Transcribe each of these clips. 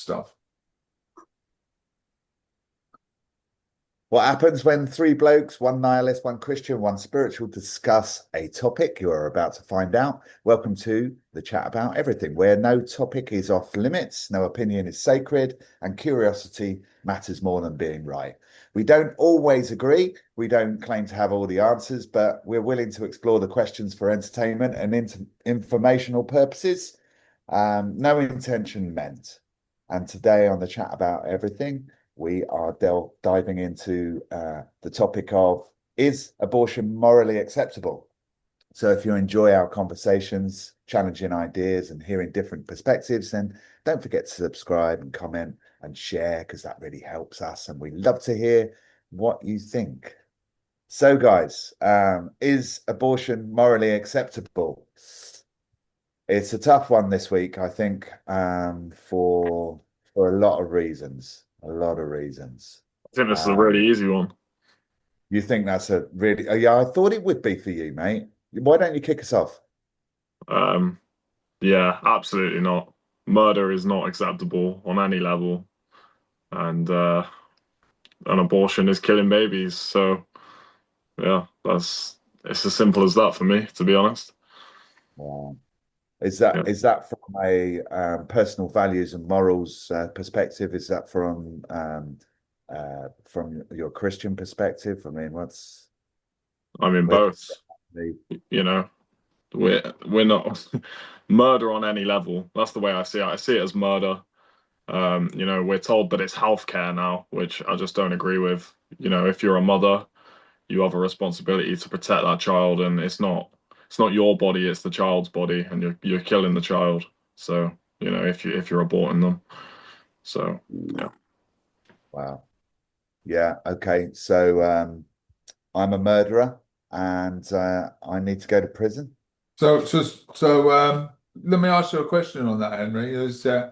stuff. What happens when three blokes, one nihilist, one Christian, one spiritual, discuss a topic? You are about to find out. Welcome to the chat about everything, where no topic is off limits, no opinion is sacred, and curiosity matters more than being right. We don't always agree. We don't claim to have all the answers, but we're willing to explore the questions for entertainment and informational purposes. No intention meant. And today on the chat about everything, we are diving into the topic of, is abortion morally acceptable? So if you enjoy our conversations, challenging ideas and hearing different perspectives, then don't forget to subscribe and comment and share, because that really helps us. And we love to hear what you think. So guys, is abortion morally acceptable? It's a tough one this week, I think, for a lot of reasons. A lot of reasons. I think this is a Um, really easy one. you think that's a really? Oh, yeah, I thought it would be for you, mate. Why don't you kick us off? Um, yeah, absolutely not. Murder is not acceptable on any level, and an abortion is killing babies. So yeah, it's as simple as that for me, to be honest. Wow. Is that Yeah. is that from a personal values and morals perspective? Is that from your Christian perspective? I mean, I mean, where both. You know, we're not murder on any level. That's the way I see it. I see it as murder. We're told that it's healthcare now, which I just don't agree with. If you're a mother, you have a responsibility to protect that child, and it's not your body, it's the child's body, and you're killing the child. So, if you're aborting them. So, yeah. Wow. Yeah. Okay. So I'm a murderer and I need to go to prison. So, let me ask you a question on that, Henry. So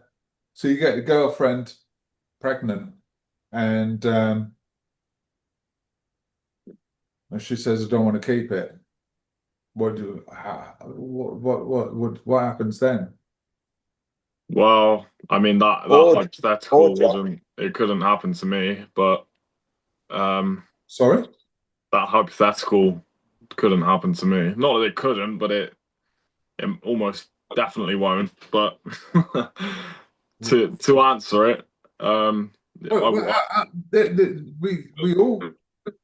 you get a girlfriend pregnant, and she says, "I don't want to keep it." What happens then? Well, I mean that Or or hypothetical John. wasn't it couldn't happen to me, but um Sorry? that hypothetical couldn't happen to me. Not that it couldn't, but it almost definitely won't. But to answer it, Well, I, we all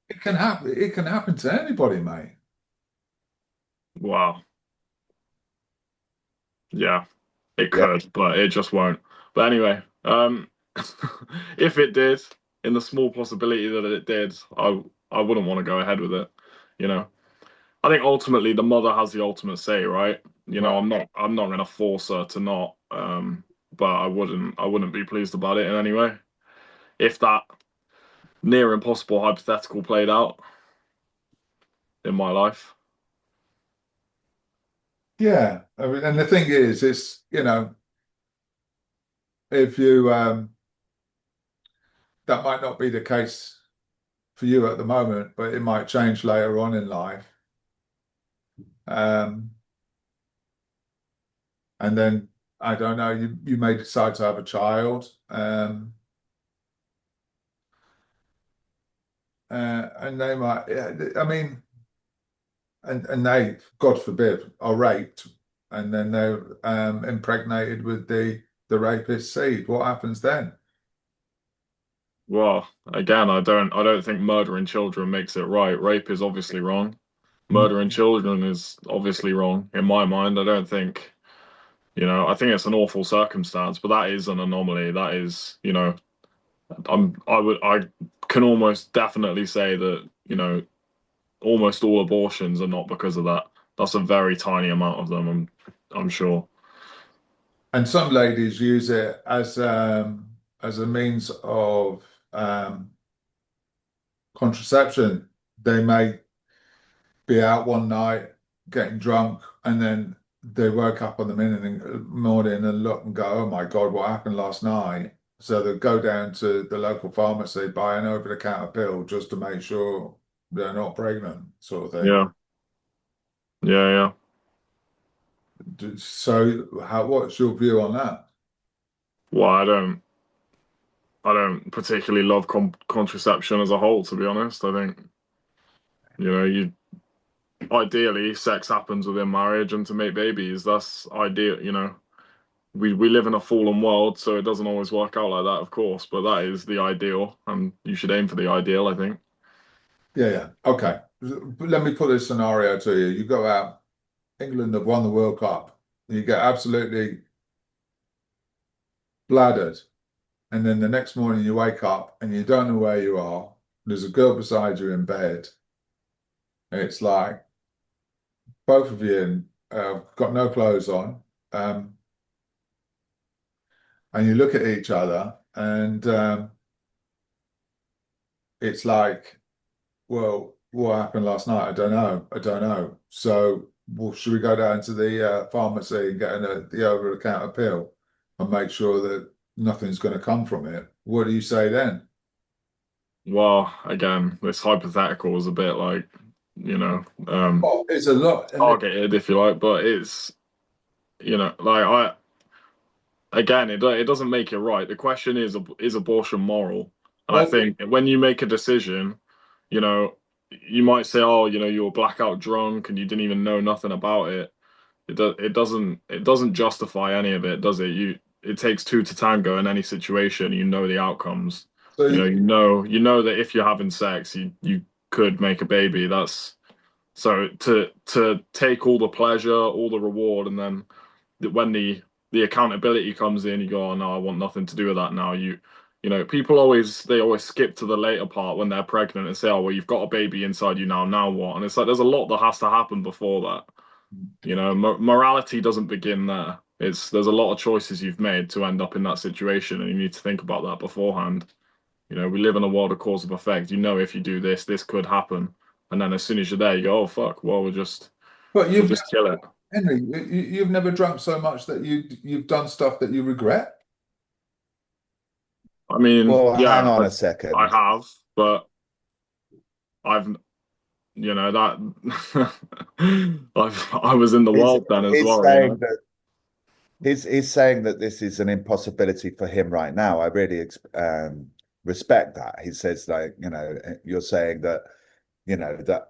it can happen. It can happen to anybody, mate. well, yeah, it Yeah. could, but it just won't. But anyway, if it did, in the small possibility that it did, I wouldn't want to go ahead with it. You know, I think ultimately the mother has the ultimate say, right? Right. I'm not going to force her to not. But I wouldn't be pleased about it in any way. If that near impossible hypothetical played out in my life. Yeah. I mean, and the thing is, if you that might not be the case for you at the moment, but it might change later on in life. Um, and then I don't know, you may decide to have a child. And they might, yeah, I mean, and they, God forbid, are raped, and then they're impregnated with the rapist's seed. What happens then? Well, again, I don't think murdering children makes it right. Rape is obviously wrong. Murdering Mm. children is obviously wrong in my mind. I don't think, I think it's an awful circumstance, but that is an anomaly. That is, I can almost definitely say that, almost all abortions are not because of that. That's a very tiny amount of them, I'm sure. And some ladies use it as a means of um, contraception. They may be out one night getting drunk, and then they woke up on the morning and look and go, "Oh my God, what happened last night?" So they go down to the local pharmacy, buy an over-the-counter pill just to make sure they're not pregnant, sort of thing. Yeah, yeah, yeah. So, what's your view on that? Well, I don't. I don't particularly love contraception as a whole, to be honest. I think, you ideally sex happens within marriage and to make babies. That's ideal. We live in a fallen world, so it doesn't always work out like that, of course, but that is the ideal, and you should aim for the ideal, I think. Yeah, yeah. Okay. But let me put this scenario to you. You go out, England have won the World Cup. You get absolutely bladdered. And then the next morning you wake up and you don't know where you are. There's a girl beside you in bed. It's like both of you got no clothes on. Um, and you look at each other and it's like, well, what happened last night? I don't know. I don't know. So, well, should we go down to the pharmacy and get the over-the-counter pill and make sure that nothing's going to come from it? What do you say then? Well, again, this hypothetical is a bit like, Oh, it's a lot. And targeted, if you like, but it's, like again, it doesn't make it right. The question is abortion moral? And I well, think when you make a decision, you know, you might say, oh, you were blackout drunk and you didn't even know nothing about it. It doesn't justify any of it, does it? It takes two to tango in any situation. You know the outcomes. so You know that if you're having sex, you could make a baby. That's so to take all the pleasure, all the reward, and then when the accountability comes in, you go, oh no, I want nothing to do with that now. People always skip to the later part when they're pregnant and say, oh well, you've got a baby inside you now. Now what? And it's like there's a lot that has to happen before that. Morality doesn't begin there. There's a lot of choices you've made to end up in that situation, and you need to think about that beforehand. We live in a world of cause and effect. If you do this, this could happen, and then as soon as you're there, you go, oh fuck, well but we'll you've just kill it. Henry, you've never drunk so much that you've done stuff that you regret. I mean, Well, hang yeah, on a I second. have, but I've that I was in the He's world then as he's well. saying that he's saying that this is an impossibility for him right now. I really respect that. He says, like, you're saying that, that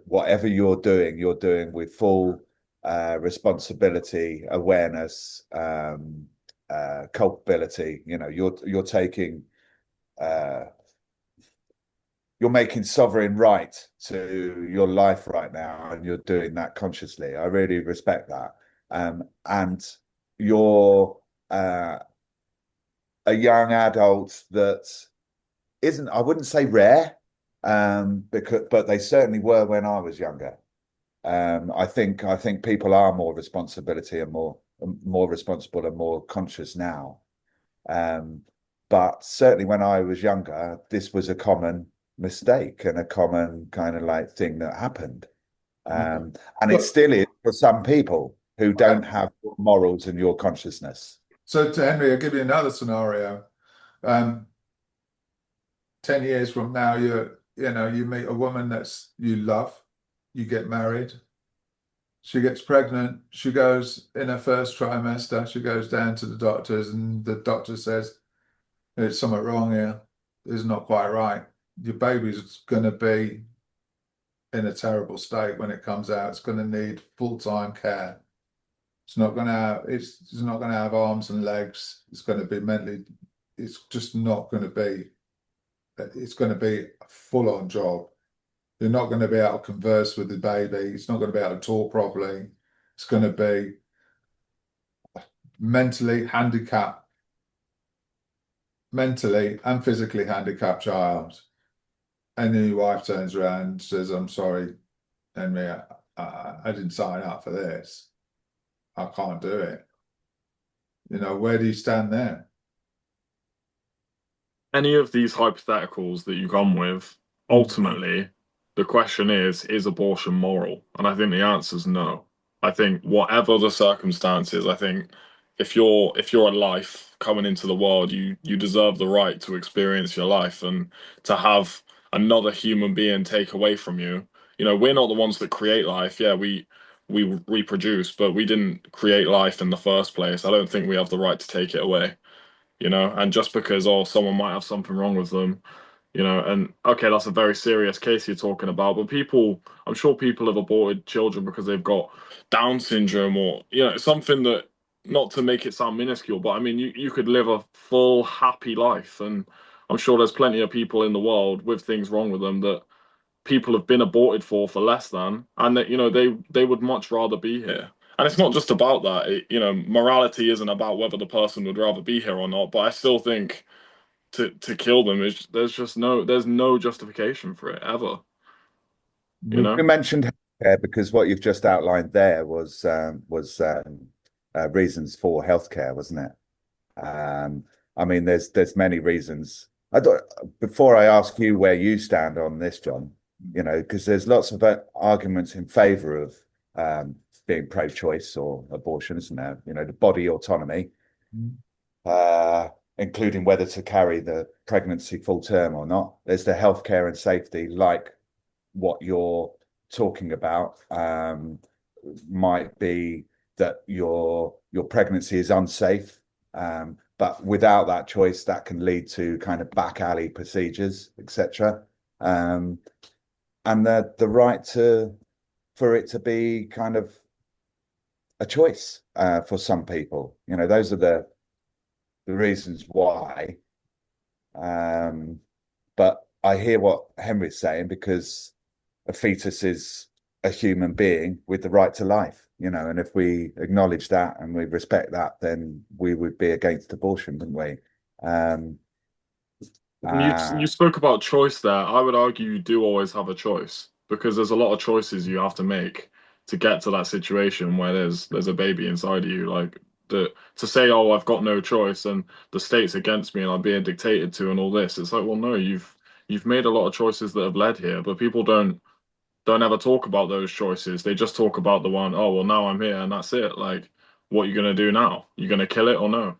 whatever you're doing with full responsibility, awareness, culpability. You're taking uh, you're making sovereign right to your life right now, and you're doing that consciously. I really respect that. And you're a young adult that isn't, I wouldn't say rare, but they certainly were when I was younger. I think people are more responsibility and more responsible and more conscious now. Um, but certainly when I was younger, this was a common mistake and a common kind of like thing that happened. Okay. And it But still is for some people who okay. don't have your morals and your consciousness. So to Henry, I'll give you another scenario. Um, 10 years from now, you meet a woman that's you love, you get married, she gets pregnant, she goes in her first trimester, she goes down to the doctors, and the doctor says, there's something wrong here. It's not quite right. Your baby's going to be in a terrible state when it comes out. It's going to need full-time care. It's not going to have arms and legs. It's going to be mentally, it's just not going to be, it's going to be a full-on job. You're not going to be able to converse with the baby. It's not going to be able to talk properly. It's going to be mentally handicapped, mentally and physically handicapped child. And then your wife turns around and says, I'm sorry, Henry, I didn't sign up for this. I can't do it. Where do you stand there? Any of these hypotheticals that you come with, Mm. ultimately, the question is abortion moral? And I think the answer is no. I think whatever the circumstances, I think if you're a life coming into the world, you deserve the right to experience your life and to have another human being take away from you. We're not the ones that create life. Yeah, we reproduce, but we didn't create life in the first place. I don't think we have the right to take it away. you know, and just because, oh, someone might have something wrong with them, you know, and okay, that's a very serious case you're talking about, but people, I'm sure people have aborted children because they've got Down syndrome or, you know, something that, not to make it sound minuscule, but I mean, you could live a full, happy life. And I'm sure there's plenty of people in the world with things wrong with them that people have been aborted for less than, and that, you know, they would much rather be here. And it's not just about that. You know, morality isn't about whether the person would rather be here or not. But I still think to kill them is there's no justification for it ever. You We know. mentioned healthcare because what you've just outlined there was reasons for healthcare, wasn't it? I mean, there's many reasons. I don't, before I ask you where you stand on this, John, you know, because there's lots of arguments in favour of being pro-choice or abortion, isn't there? You know, the body autonomy, uh, including whether to carry the pregnancy full term or not. There's the healthcare and safety, like what you're talking about, might be that your pregnancy is unsafe, but without that choice, that can lead to kind of back alley procedures, etc. And the right to for it to be kind of a choice for some people. You know, those are the reasons why. But I hear what Henry's saying, because a fetus is a human being with the right to life, you know, and if we acknowledge that and we respect that, then we would be against abortion, wouldn't we? Um, You uh, spoke about choice there. I would argue you do always have a choice because there's a lot of choices you have to make to get to that situation where there's a baby inside of you. Like to say, oh, I've got no choice and the state's against me and I'm being dictated to and all this. It's like, well, no, you've made a lot of choices that have led here, but people don't ever talk about those choices. They just talk about the one, oh, well, now I'm here and that's it. Like, what are you gonna do now? You gonna kill it or no?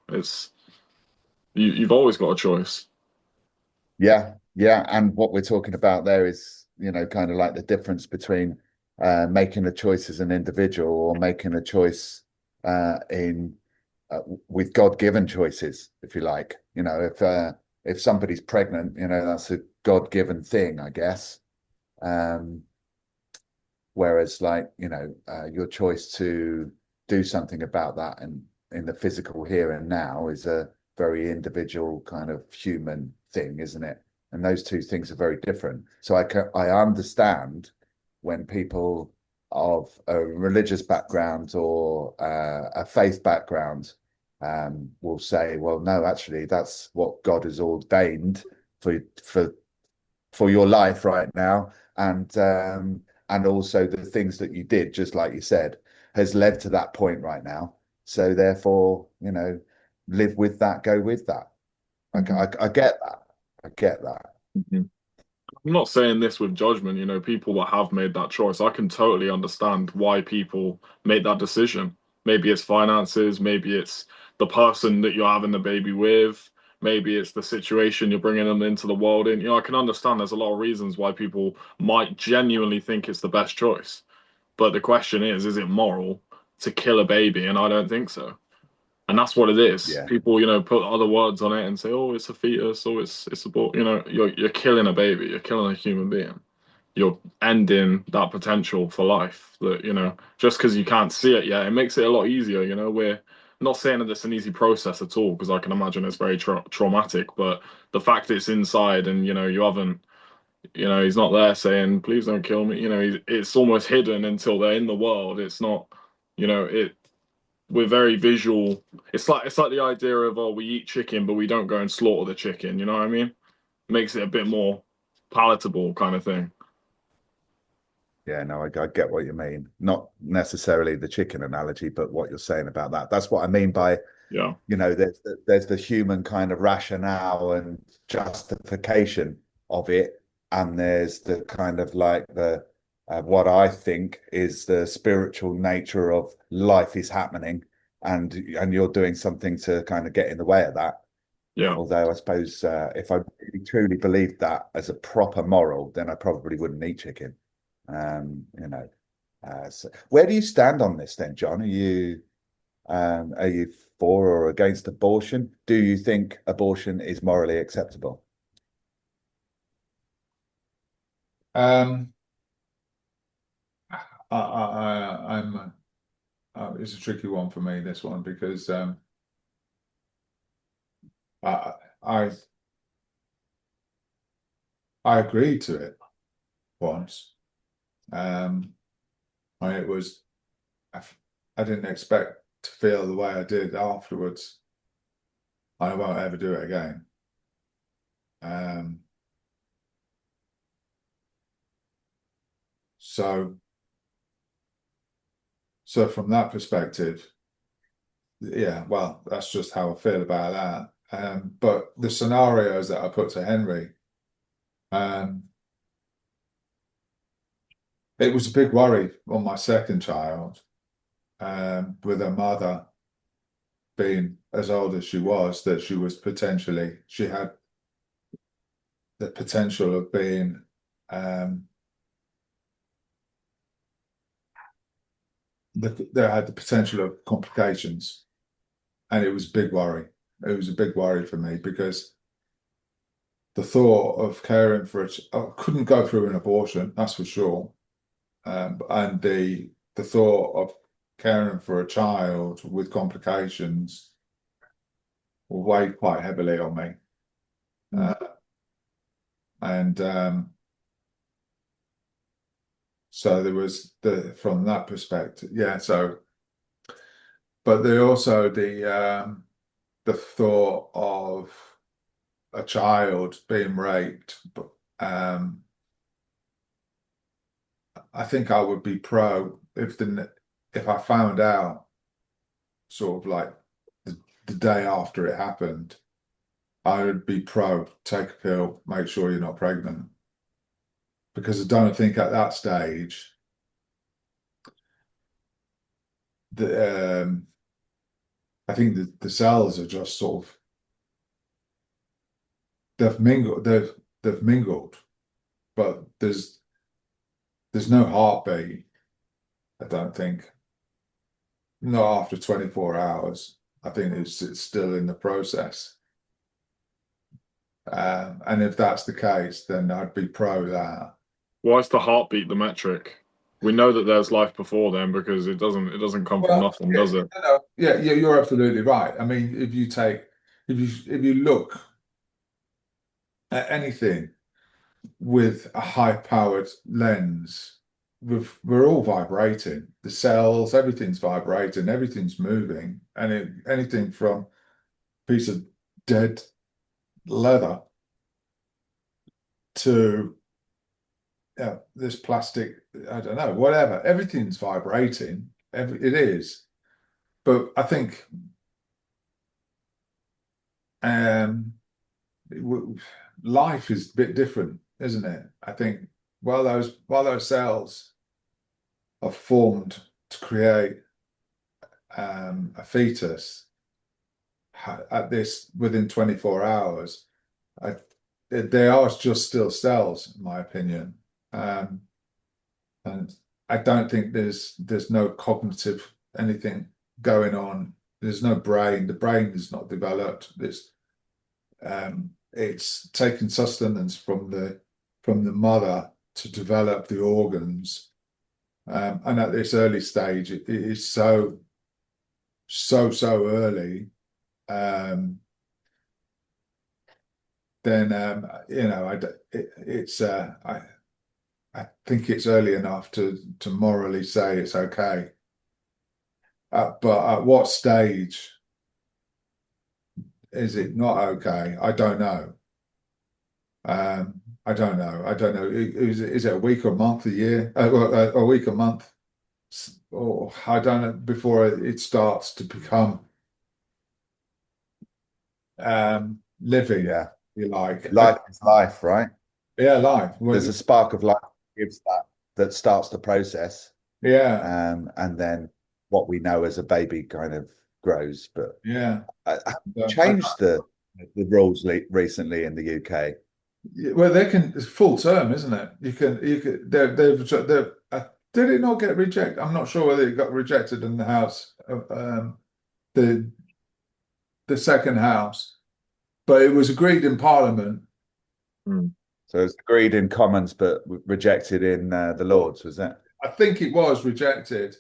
You've always got a choice. yeah, yeah. And what we're talking about there is, you know, kind of like the difference between making a choice as an individual or making a choice in with God-given choices, if you like. You know, if somebody's pregnant, you know, that's a God-given thing, I guess. Um, Whereas, like, you know, your choice to do something about that and in the physical here and now is a very individual kind of human thing, isn't it? And those two things are very different. So I understand when people of a religious background or a faith background will say, well, no, actually, that's what God has ordained for for for your life right now, and also the things that you did, just like you said, has led to that point right now. So therefore, you know, live with that, go with that. I get that. I get that. Mhm. I'm not saying this with judgment, you know, people that have made that choice. I can totally understand why people make that decision. Maybe it's finances, maybe it's the person that you're having the baby with, maybe it's the situation you're bringing them into the world in. You know, I can understand there's a lot of reasons why people might genuinely think it's the best choice. But the question is it moral to kill a baby? And I don't think so. And that's what it is. Yeah. People, you know, put other words on it and say, "Oh, it's a fetus," or it's a boy. You know, you're killing a baby. You're killing a human being. You're ending that potential for life. That, you know, just because you can't see it yet, it makes it a lot easier. You know, we're not saying that it's an easy process at all because I can imagine it's very traumatic. But the fact it's inside and, you know, you haven't, you know, he's not there saying, "Please don't kill me." You know, it's almost hidden until they're in the world. It's not, you know, we're very visual. It's like the idea of, oh, we eat chicken, but we don't go and slaughter the chicken. You know what I mean? Makes it a bit more palatable, kind of thing. Yeah, no, I get what you mean. Not necessarily the chicken analogy, but what you're saying about that. That's what I mean by, Yeah, you know, there's the human kind of rationale and justification of it, and there's the kind of like the what I think is the spiritual nature of life is happening, and you're doing something to kind of get in the way of that. yeah. Although I suppose if I really truly believed that as a proper moral, then I probably wouldn't eat chicken. You know, so where do you stand on this then, John? Are you? Are you for or against abortion? Do you think abortion is morally acceptable? Um, I'm. It's a tricky one for me, this one, because I I I agreed to it once. Um, and it was I, I didn't expect to feel the way I did afterwards. I won't ever do it again. Um, so so from that perspective, yeah, well, that's just how I feel about that. But the scenarios that I put to Henry, um, it was a big worry on my second child, with her mother being as old as she was, that she had the potential of being, um, there had the potential of complications, and it was a big worry. It was a big worry for me because the thought of caring for I couldn't go through an abortion, that's for sure. And the thought of caring for a child with complications weighed quite heavily on me. Uh, and so there was from that perspective, yeah. So, but there also the thought of a child being raped. But I think I would be pro if I found out sort of like the day after it happened. I would be pro take a pill, make sure you're not pregnant, because I don't think at that stage the I think the cells are just sort of they've mingled, but there's no heartbeat. I don't think, not after 24 hours. I think it's still in the process. And if that's the case, then I'd be pro that. Why is the heartbeat the metric? We know that there's life before then because it doesn't come from Well, nothing, yeah, does it? yeah, yeah, you're absolutely right. I mean, if you look at anything with a high-powered lens, we're all vibrating. The cells, everything's vibrating, everything's moving, and anything from a piece of dead leather to this plastic, I don't know, whatever. Everything's vibrating. It is. But I think um, life is a bit different, isn't it? I think while those cells are formed to create a fetus at this within 24 hours, I, they are just still cells, in my opinion. Um, and I don't think there's no cognitive anything going on. There's no brain. The brain is not developed. It's taken sustenance from the mother to develop the organs. And at this early stage, it is so early. Um, then I think it's early enough to morally say it's okay. But at what stage is it not okay? I don't know. I don't know. I don't know. Is it a week, a month, a year? A week, a month, or I don't know. Before it starts to become living, Yeah. if you like. Life is life, right? Yeah, life. There's a spark of life that gives that starts the process. Yeah, And then what we know as a baby kind of grows. But yeah. I I, changed the rules recently in the UK. well, they can. It's full term, isn't it? You can. Did it not get rejected? I'm not sure whether it got rejected in the House. the the second house, but it was agreed in Parliament. Mm. So it's agreed in Commons, but rejected in the Lords, was it? I think it was rejected.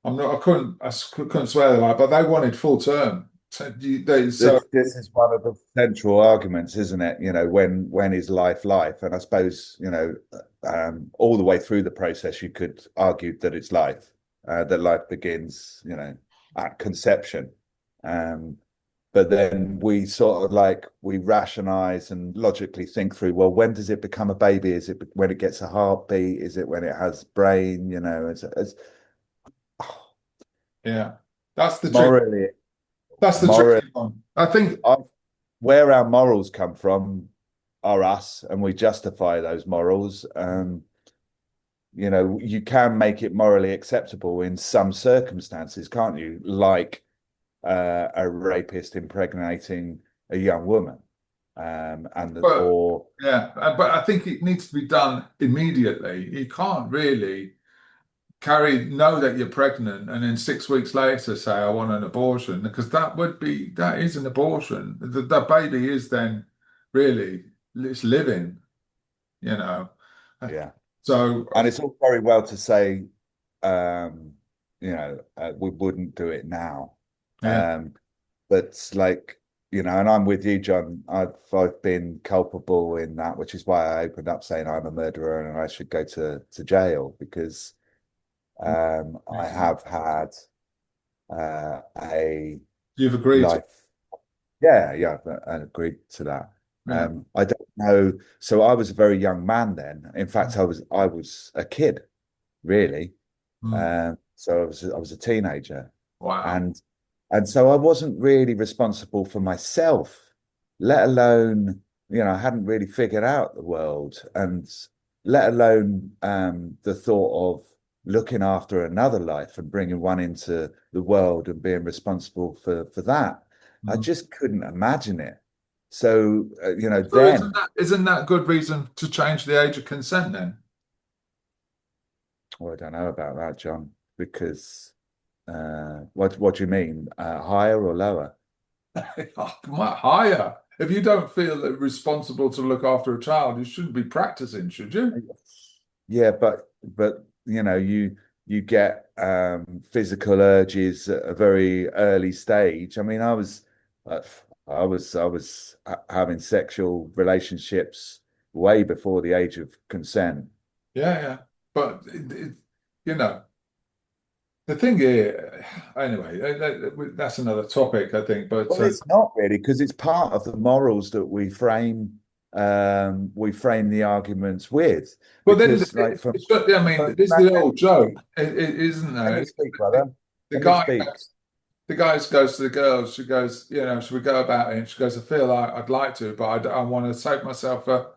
I couldn't swear that, but they wanted full term. So This is one of the central arguments, isn't it? You know, when is life life? And I suppose, you know, all the way through the process, you could argue that it's life, that life begins, you know, at conception. Um, but then we sort of like we rationalize and logically think through, well, when does it become a baby? Is it when it gets a heartbeat? Is it when it has brain? You know, yeah, that's the trick. morally, That's the morally, tricky one. I think. where our morals come from are us, and we justify those morals. You know, you can make it morally acceptable in some circumstances, can't you? Like a rapist impregnating a young woman, But or yeah, but I think it needs to be done immediately. You can't really know that you're pregnant and then 6 weeks later say I want an abortion because that is an abortion. The baby is then really it's living, you know. yeah. So And it's all very well to say, um, you know, we wouldn't do it now. yeah, But like, you know, and I'm with you, John. I've been culpable in that, which is why I opened up saying I'm a murderer and I should go to jail because I have had a you've agreed to, life. Yeah, yeah, I agreed to that. yeah. I don't know. So I was a very young man then. In fact, I was a kid, really. Mm. So I was a teenager, Wow. and so I wasn't really responsible for myself, let alone, you know, I hadn't really figured out the world, and let alone the thought of looking after another life and bringing one into the world and being responsible for that. I Mm. just couldn't imagine it. So, you know, So then, isn't that good reason to change the age of consent then? well, I don't know about that, John, because what do you mean? Higher or lower? Much higher. If you don't feel responsible to look after a child, you shouldn't be practicing, should you? Yeah, but you know, you get physical urges at a very early stage. I mean, uh, I was having sexual relationships way before the age of consent. Yeah, yeah. But you know, the thing here, anyway, that's another topic, I think. But Well, it's not really because it's part of the morals that we frame the arguments with. then Because like I mean, this is the old joke, isn't let there? me speak, brother. The Let me guy speak. the guy goes to the girl. She goes, you know, should we go about it? And she goes, I feel like I'd like to, but I want to save myself for,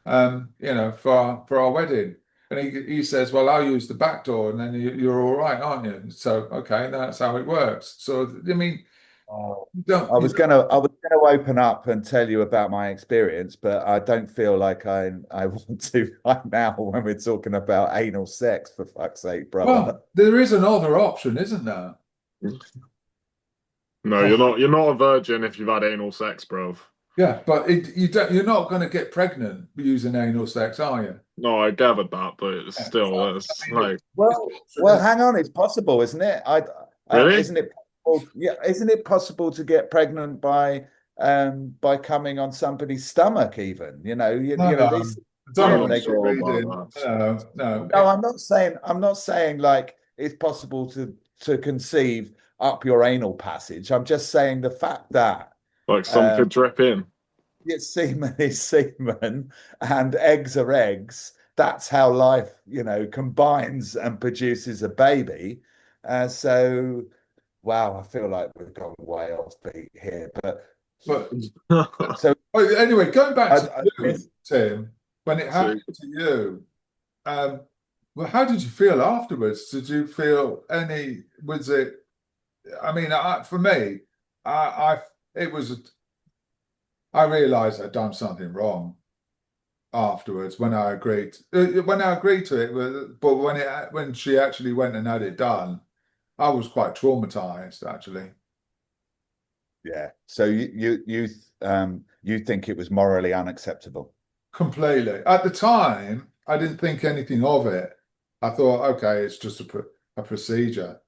you know, for our wedding. And he says, well, I'll use the back door, and then you're all right, aren't you? So okay, that's how it works. So I mean, Oh, you don't I was gonna open up and tell you about my experience, but I don't feel like I want to right now when we're talking about anal sex, for fuck's sake, brother. well, there is another option, isn't there? No, you're not a virgin if you've had anal sex, bro. Yeah, but you're not going to get pregnant using anal sex, are you? No, I gathered that, but it's Yeah. still, I it's mean, like, it's an option, Well, isn't hang on, it's possible, isn't it? really? Isn't it possible? Yeah, isn't it possible to get pregnant by coming on somebody's stomach, even? No, no, These I don't I'm know women not what they you're sure about reading. that. No, no. No, I'm not saying like it's possible to conceive up your anal passage. I'm just saying the fact that Like some um, could drip in. it's semen is semen and eggs are eggs. That's how life, combines and produces a baby. So, wow, I feel like we've gone way off beat here. But But so anyway, going back to I you, Tim, when it So, happened to you, um, well, how did you feel afterwards? Did you feel was it, I mean, for me, I it was, I realized I'd done something wrong afterwards when I agreed to it, but when she actually went and had it done, I was quite traumatized actually. Yeah. So you think it was morally unacceptable? Completely. At the time, I didn't think anything of it. I thought, okay, it's just a procedure.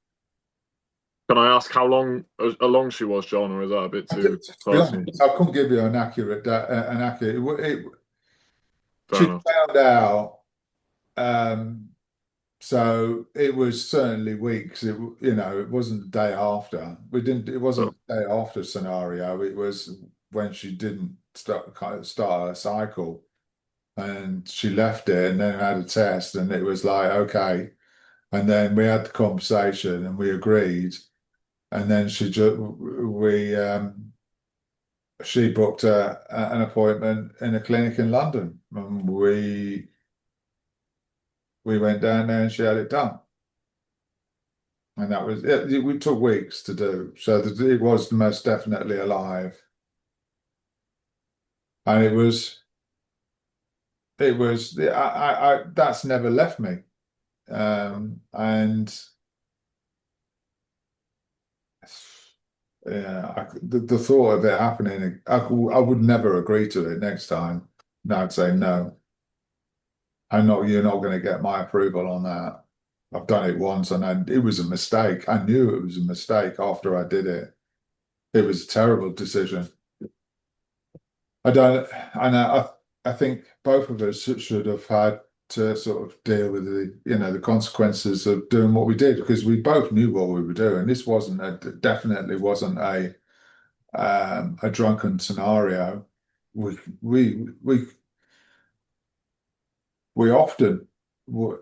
Can I ask how long along she was, John, or is that a bit too To be personal? honest, I couldn't give you an accurate, an accurate. Fair She enough. found out, um, so it was certainly weeks. It wasn't the day after. We didn't. It So, wasn't the day after scenario. It was when she didn't start her cycle, and she left it, and then had a test, and it was like, okay. And then we had the conversation, and we agreed. And then she booked an appointment in a clinic in London, and we went down there, and she had it done. And that was it. It took weeks to do, so it was most definitely alive, and it was. That's never left me, and yeah, the thought of it happening, I would never agree to it next time. No, I'd say no. You're not going to get my approval on that. I've done it once, and it was a mistake. I knew it was a mistake after I did it. It was a terrible decision. I don't, and I think both of us should have had to sort of deal with the consequences of doing what we did, because we both knew what we were doing. This definitely wasn't a drunken scenario. We we we we often we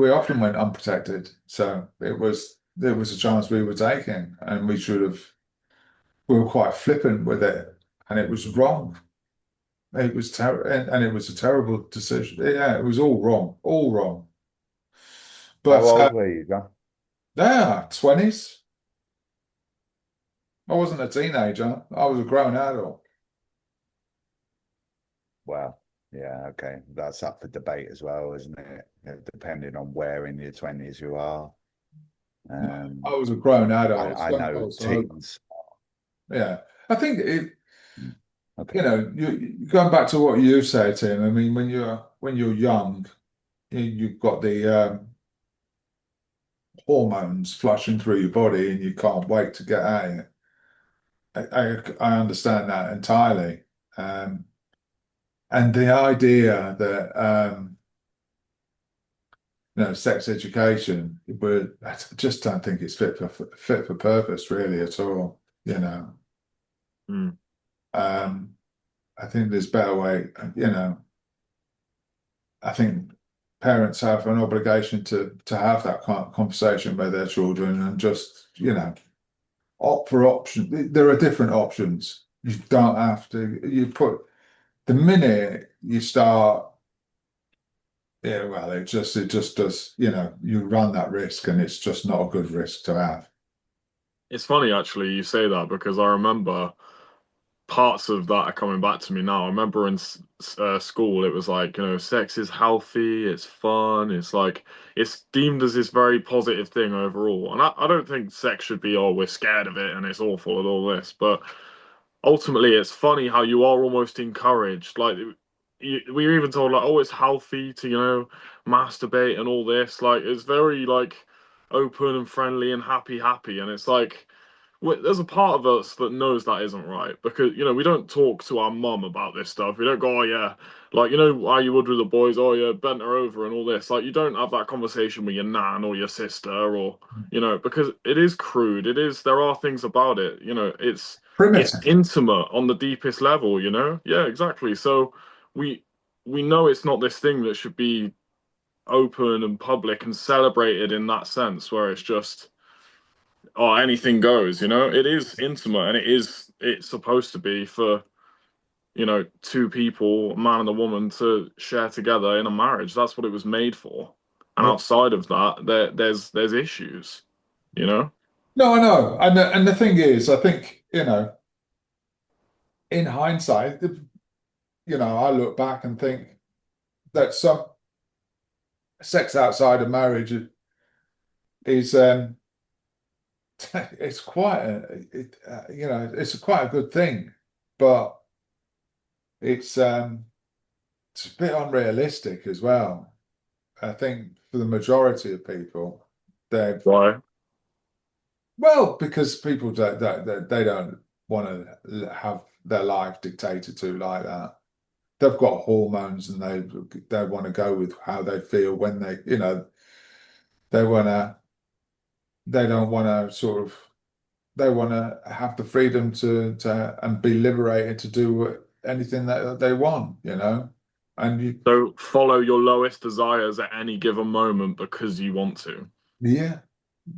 often went unprotected, so there was a chance we were taking, and we were quite flippant with it, and it was wrong. It was terrible, and it was a terrible decision. Yeah, it was all wrong, all wrong. How But old were you, John? yeah, 20s. I wasn't a teenager. I was a grown adult. Well, yeah, okay. That's up for debate as well, isn't it? Depending on where in your 20s you are. No, Um, I was a grown I, adult. I know So teens. yeah, I think Mm, okay. going back to what you said, Tim. I mean, when you're young, you've got the hormones flushing through your body, and you can't wait to get at it. I understand that entirely. Um, and the idea that sex education, but I just don't think it's fit for purpose really at all. mm. Um, I think there's better way. I think parents have an obligation to have that conversation with their children, and just opt for options. There are different options. You don't have to. The minute you start, yeah, well, it just does. You run that risk, and it's just not a good risk to have. It's funny actually you say that because I remember parts of that are coming back to me now. I remember in school, it was like, sex is healthy, it's fun, it's like, it's deemed as this very positive thing overall. And I don't think sex should be, oh, we're scared of it and it's awful and all this. But ultimately, it's funny how you are almost encouraged. Like, we were even told, like, oh, it's healthy to, masturbate and all this. Like, it's very, like, open and friendly and happy. And it's like, there's a part of us that knows that isn't right because we don't talk to our mum about this stuff. We don't go, oh yeah, like how you would with the boys, oh yeah, bent her over and all this. Like you don't have that conversation with your nan or your sister or because it is crude. It is there are things about it. It's Primitive. intimate on the deepest level. Yeah, exactly. So we we know it's not this thing that should be open and public and celebrated in that sense where it's just oh, anything goes, It is intimate and it's supposed to be for, two people, a man and a woman, to share together in a marriage. That's what it was made for. And Yeah. outside of that, there's issues, you know? No, I know, and the thing is, I think in hindsight, I look back and think that sex outside of marriage is it's quite it's quite a good thing, but it's it's a bit unrealistic as well. I think for the majority of people, they've Why? well because people they don't want to have their life dictated to like that. They've got hormones and they want to go with how they feel when they want to they don't want to sort of they want to have the freedom to and be liberated to do anything that they want, And So follow your lowest desires at any given moment because you want to. yeah,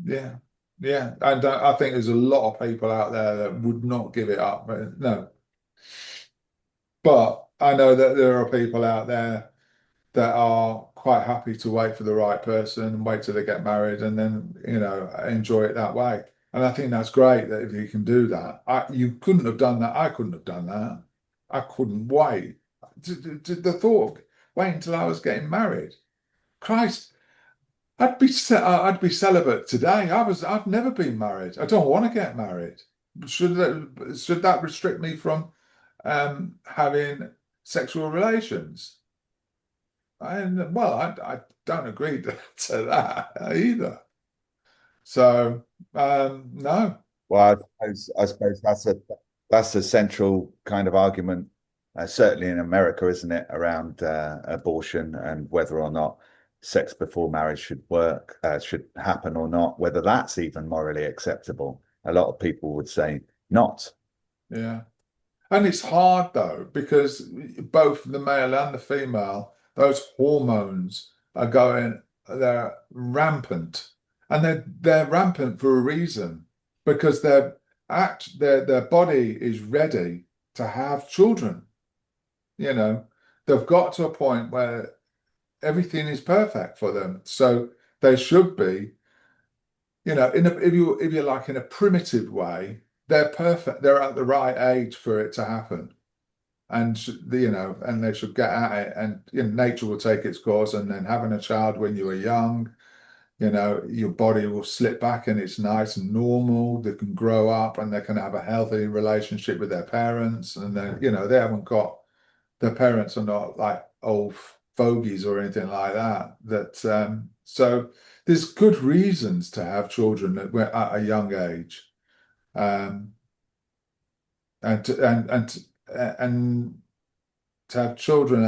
yeah, yeah. And I think there's a lot of people out there that would not give it up. But no, but I know that there are people out there that are quite happy to wait for the right person and wait till they get married and then, enjoy it that way. And I think that's great that if you can do that. You couldn't have done that. I couldn't have done that. I couldn't wait. The thought of waiting until I was getting married. Christ, I'd be celibate today. I've never been married. I don't want to get married. Should that restrict me from having sexual relations? And well, I don't agree to that either. So no, Well, I suppose that's a central kind of argument, certainly in America, isn't it, around abortion and whether or not sex before marriage should happen or not, whether that's even morally acceptable. A lot of people would say not. yeah. And it's hard though, because both the male and the female, those hormones they're rampant. And they're rampant for a reason, because their body is ready to have children. You know, they've got to a point where everything is perfect for them. So they should be, if you're like in a primitive way, they're perfect. They're at the right age for it to happen. And and they should get at it, and nature will take its course. And then having a child when you are young, your body will slip back, and it's nice and normal. They can grow up, and they can have a healthy relationship with their parents, and then they haven't got their parents are not like old fogies or anything like that. So there's good reasons to have children at a young age, um, and to have children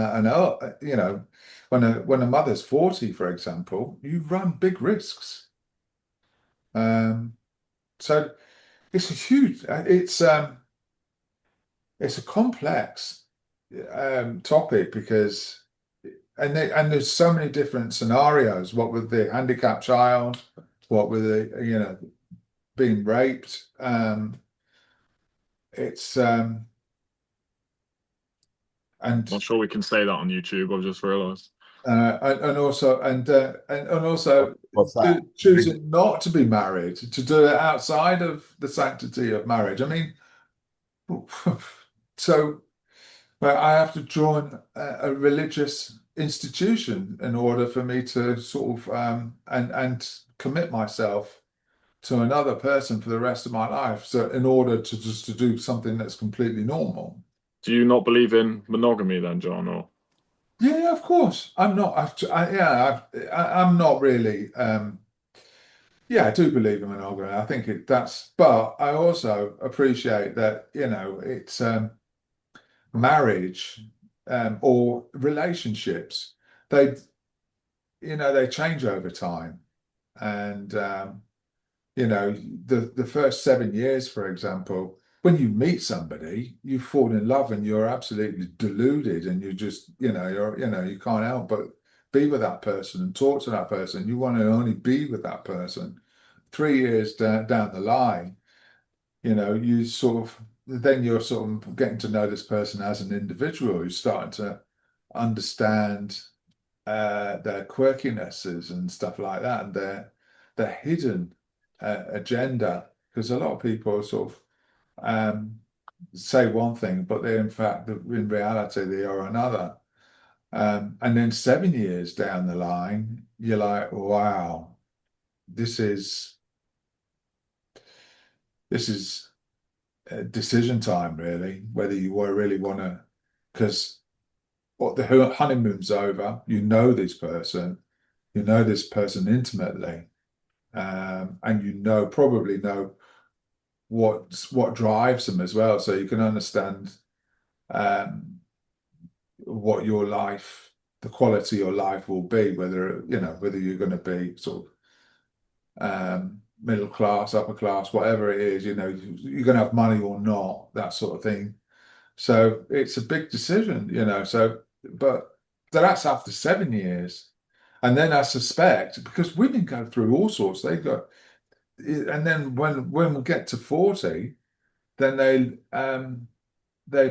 when a mother's 40, for example, you run big risks. Um, so it's a huge, it's a complex topic because, and there's so many different scenarios. What with the handicapped child? What with being raped? It's Not and sure we can say that on YouTube, I've just realized. and also What's that? choosing not to be married, to do it outside of the sanctity of marriage. I mean, so but I have to join a religious institution in order for me to sort of and commit myself to another person for the rest of my life. So in order to just to do something that's completely normal. Do you not believe in monogamy then, John? Or Yeah, of course. I'm not. I'm not really. Yeah, I do believe in monogamy. I think but I also appreciate that, it's marriage or relationships. They, they change over time. And, the first 7 years, for example, when you meet somebody, you fall in love and you're absolutely deluded and you just, you can't help but be with that person and talk to that person. You want to only be with that person. 3 years down the line, you sort of then you're sort of getting to know this person as an individual. You're starting to understand their quirkinesses and stuff like that, and their hidden agenda. Because a lot of people sort of say one thing, but they in reality they are another. And then 7 years down the line, you're like, wow, this is decision time, really, whether you really want to, because what the honeymoon's over, you know this person intimately, and probably know what drives them as well, so you can understand um, what your life, the quality of your life will be, whether you're going to be sort of middle class, upper class, whatever it is, you're going to have money or not, that sort of thing. So it's a big decision, but that's after 7 years. And then I suspect, because women go through all sorts, and then when we get to 40, then they're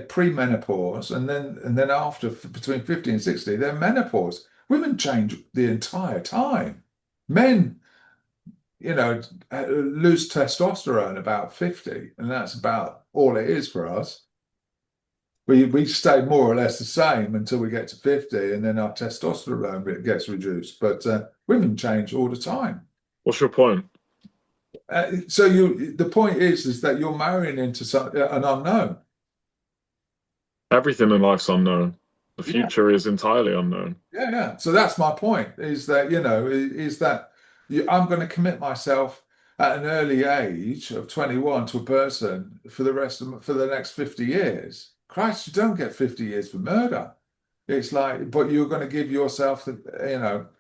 premenopause, and then after between 50 and 60, they're menopause. Women change the entire time. Men, lose testosterone about 50, and that's about all it is for us. We stay more or less the same until we get to 50, and then our testosterone gets reduced. But women change all the time. What's your point? So the point is that you're marrying into an unknown. Everything in life's unknown. The Yeah, future is entirely unknown. yeah. So that's my point. Is that I'm going to commit myself at an early age of 21 to a person for the next 50 years. Christ, you don't get 50 years for murder. It's like, but you're going to give yourself,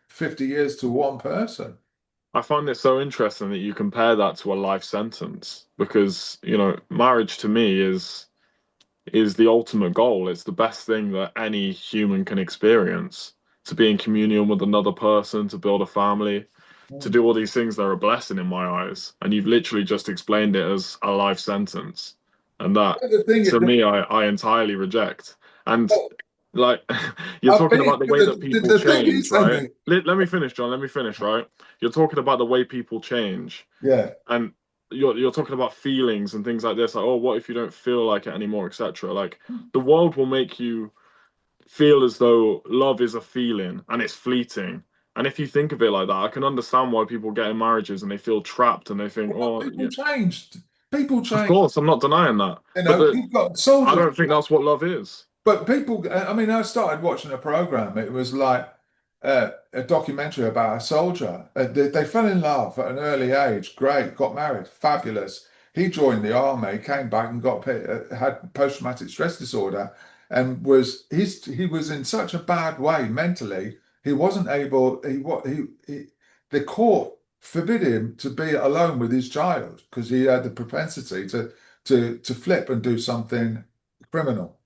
50 years to one person. I find it so interesting that you compare that to a life sentence because, marriage to me is the ultimate goal. It's the best thing that any human can experience. To be in communion with another person, to build a family, to do all these things that are a blessing in my eyes. And you've literally just explained it as a life sentence. And that, The thing is, to me, I entirely reject. And well, like, you're I talking think about the way that the people thing change, is, right? Henry, Let me finish, John. Let me finish, right? You're talking about the way people change. yeah, And you're talking about feelings and things like this, like, oh, what if you don't feel like it anymore, etc. Like the world will make you feel as though love is a feeling and it's fleeting. And if you think of it like that, I can understand why people get in marriages and they feel trapped and they think, well, oh, people yeah, changed. People of changed. course, I'm not denying that. But You've got I soldiers. don't think that's what love is. But people, I mean, I started watching a program. It was like a documentary about a soldier. They fell in love at an early age. Great, got married, fabulous. He joined the army, came back and had post-traumatic stress disorder, and he was in such a bad way mentally. He wasn't able. The court forbid him to be alone with his child because he had the propensity to flip and do something criminal.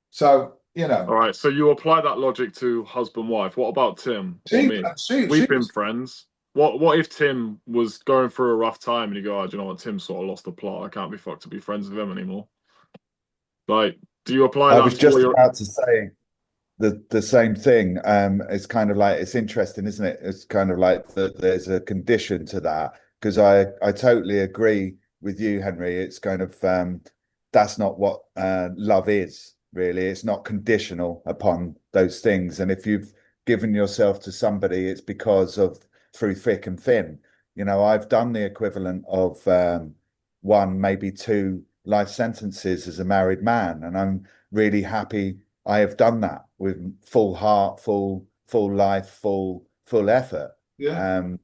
So, All right, so you apply that logic to husband wife. What about Tim or she me? she We've been was friends. What if Tim was going through a rough time and you go, oh, do you know what? Tim sort of lost the plot. I can't be fucked to be friends with him anymore. Like, do you apply I that was to all just your? about to say the same thing. It's kind of like it's interesting, isn't it? It's kind of like there's a condition to that because I totally agree with you, Henry. It's kind of that's not what love is really. It's not conditional upon those things. And if you've given yourself to somebody, it's because of through thick and thin. I've done the equivalent of one, maybe two life sentences as a married man, and I'm really happy I have done that with full heart, full life, full effort. yeah Um,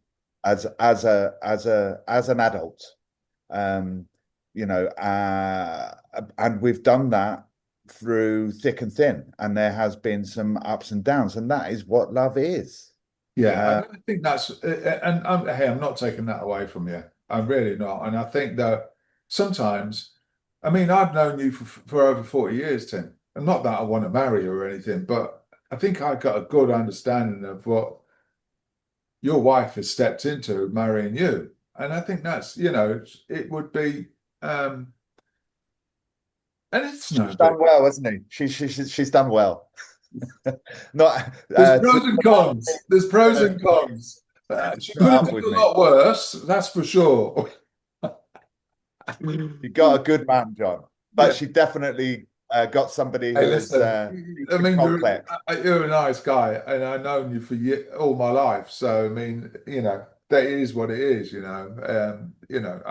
as an adult, um, and we've done that through thick and thin, and there has been some ups and downs, and that is what love is. yeah. I Uh, don't think that's and hey, I'm not taking that away from you. I'm really not. And I think that sometimes, I mean, I've known you for over 40 years, Tim. And not that I want to marry you or anything, but I think I got a good understanding of what your wife has stepped into marrying you. And I think that's, it would be and it's no she's big. done well, hasn't he? She's done well. Not There's to pros and cons. There's pros and cons. She put could have up done with a me. lot worse, that's for sure. You got a good man, John. But Yeah, she definitely got somebody Hey, who is listen, I mean, complex. you're a nice guy, and I've known you for all my life. So, I mean, that is what it is. I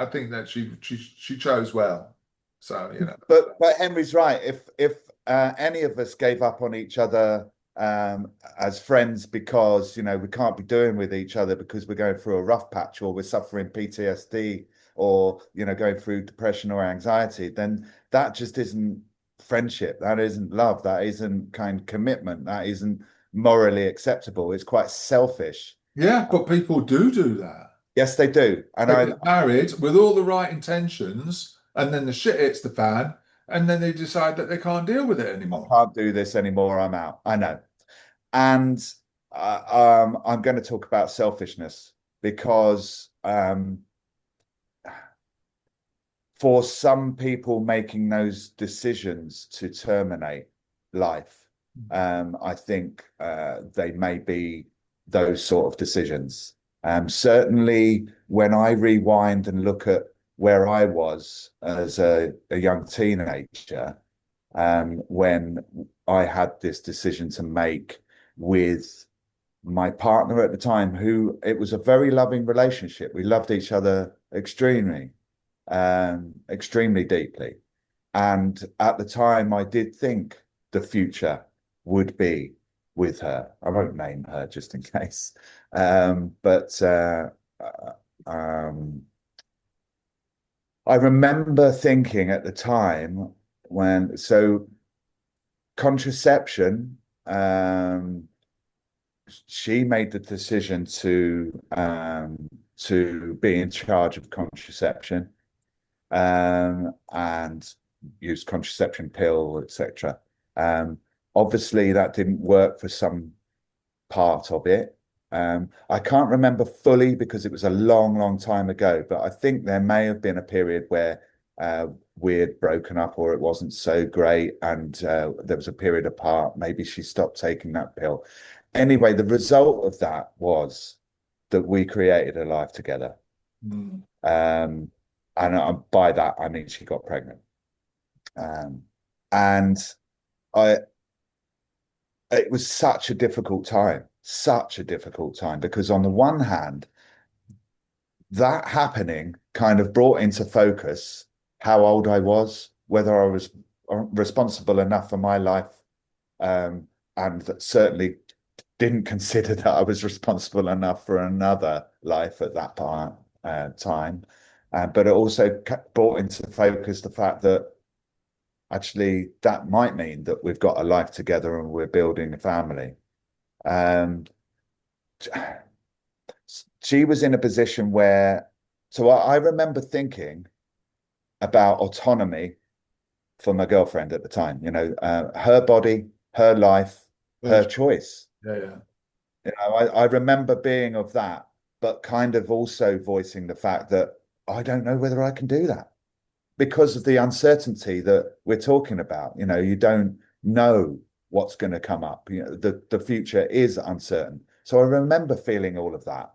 think that she chose well. So. But Henry's right. If any of us gave up on each other as friends because we can't be doing with each other because we're going through a rough patch or we're suffering PTSD or going through depression or anxiety, then that just isn't friendship. That isn't love. That isn't kind commitment. That isn't morally acceptable. It's quite selfish. Yeah, but people do that. Yes, they do. And They I get married with all the right intentions, and then the shit hits the fan, and then they decide that they can't deal with it anymore. can't do this anymore. I'm out. I know. And I'm going to talk about selfishness because for some people making those decisions to terminate life, I think they may be those sort of decisions. Certainly, when I rewind and look at where I was as a young teenager, when I had this decision to make with my partner at the time, who it was a very loving relationship. We loved each other extremely deeply. And at the time, I did think the future would be with her. I won't name her just in case. But I remember thinking at the time so contraception, she made the decision to be in charge of contraception and use contraception pill, etc. Obviously, that didn't work for some part of it. I can't remember fully because it was a long time ago, but I think there may have been a period where we had broken up or it wasn't so great and there was a period apart. Maybe she stopped taking that pill. Anyway, the result of that was that we created a life together. Mm. And by that, I mean she got pregnant. And it was such a difficult time because on the one hand, that happening kind of brought into focus how old I was, whether I was responsible enough for my life, and that certainly didn't consider that I was responsible enough for another life at that time. But it also brought into focus the fact that actually that might mean that we've got a life together and we're building a family. She was in a position where, so I remember thinking about autonomy for my girlfriend at the time, her body, her life, her choice. Yeah. I remember being of that, but kind of also voicing the fact that I don't know whether I can do that because of the uncertainty that we're talking about. You don't know what's going to come up. The future is uncertain. So I remember feeling all of that.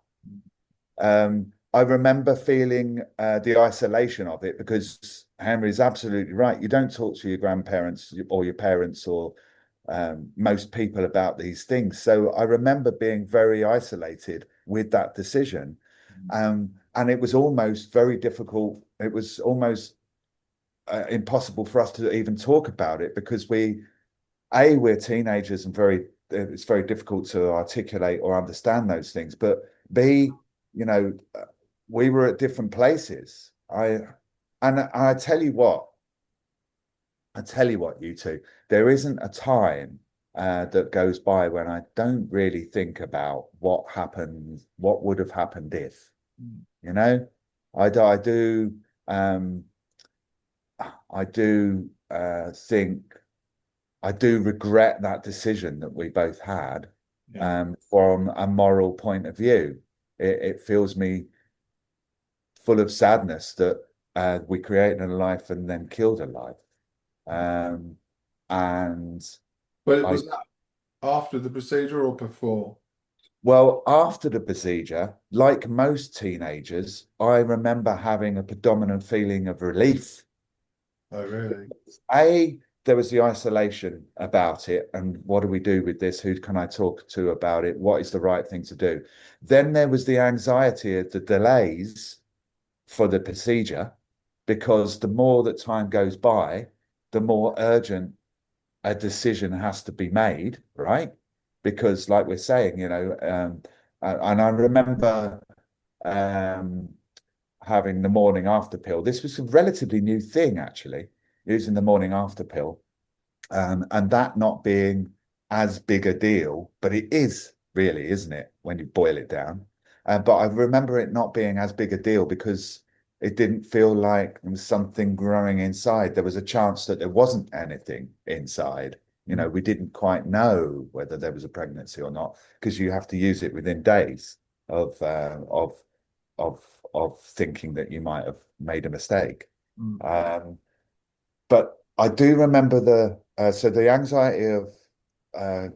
I remember feeling the isolation of it because Henry's absolutely right. You don't talk to your grandparents or your parents or most people about these things. So I remember being very isolated with that decision. And it was almost very difficult. It was almost impossible for us to even talk about it because we're teenagers and it's very difficult to articulate or understand those things. But B, we were at different places. I tell you what, you two, there isn't a time that goes by when I don't really think about what would have happened if, I do think I do regret that decision that we both had. From a moral point of view. It fills me full of sadness that we created a life and then killed a life. But it was that after the procedure or before? Well, after the procedure, like most teenagers, I remember having a predominant feeling of relief. Oh, really? there was the isolation about it, and what do we do with this? Who can I talk to about it? What is the right thing to do? Then there was the anxiety of the delays for the procedure, because the more that time goes by, the more urgent a decision has to be made, right? Because, like we're saying, and I remember um, having the morning after pill. This was a relatively new thing, actually, using the morning after pill, and that not being as big a deal, but it is really, isn't it, when you boil it down? But I remember it not being as big a deal because it didn't feel like there was something growing inside. There was a chance that there wasn't anything inside. We didn't quite know whether there was a pregnancy or not, because you have to use it within days of of of thinking that you might have made a mistake. Mm. But I do remember the anxiety of uh,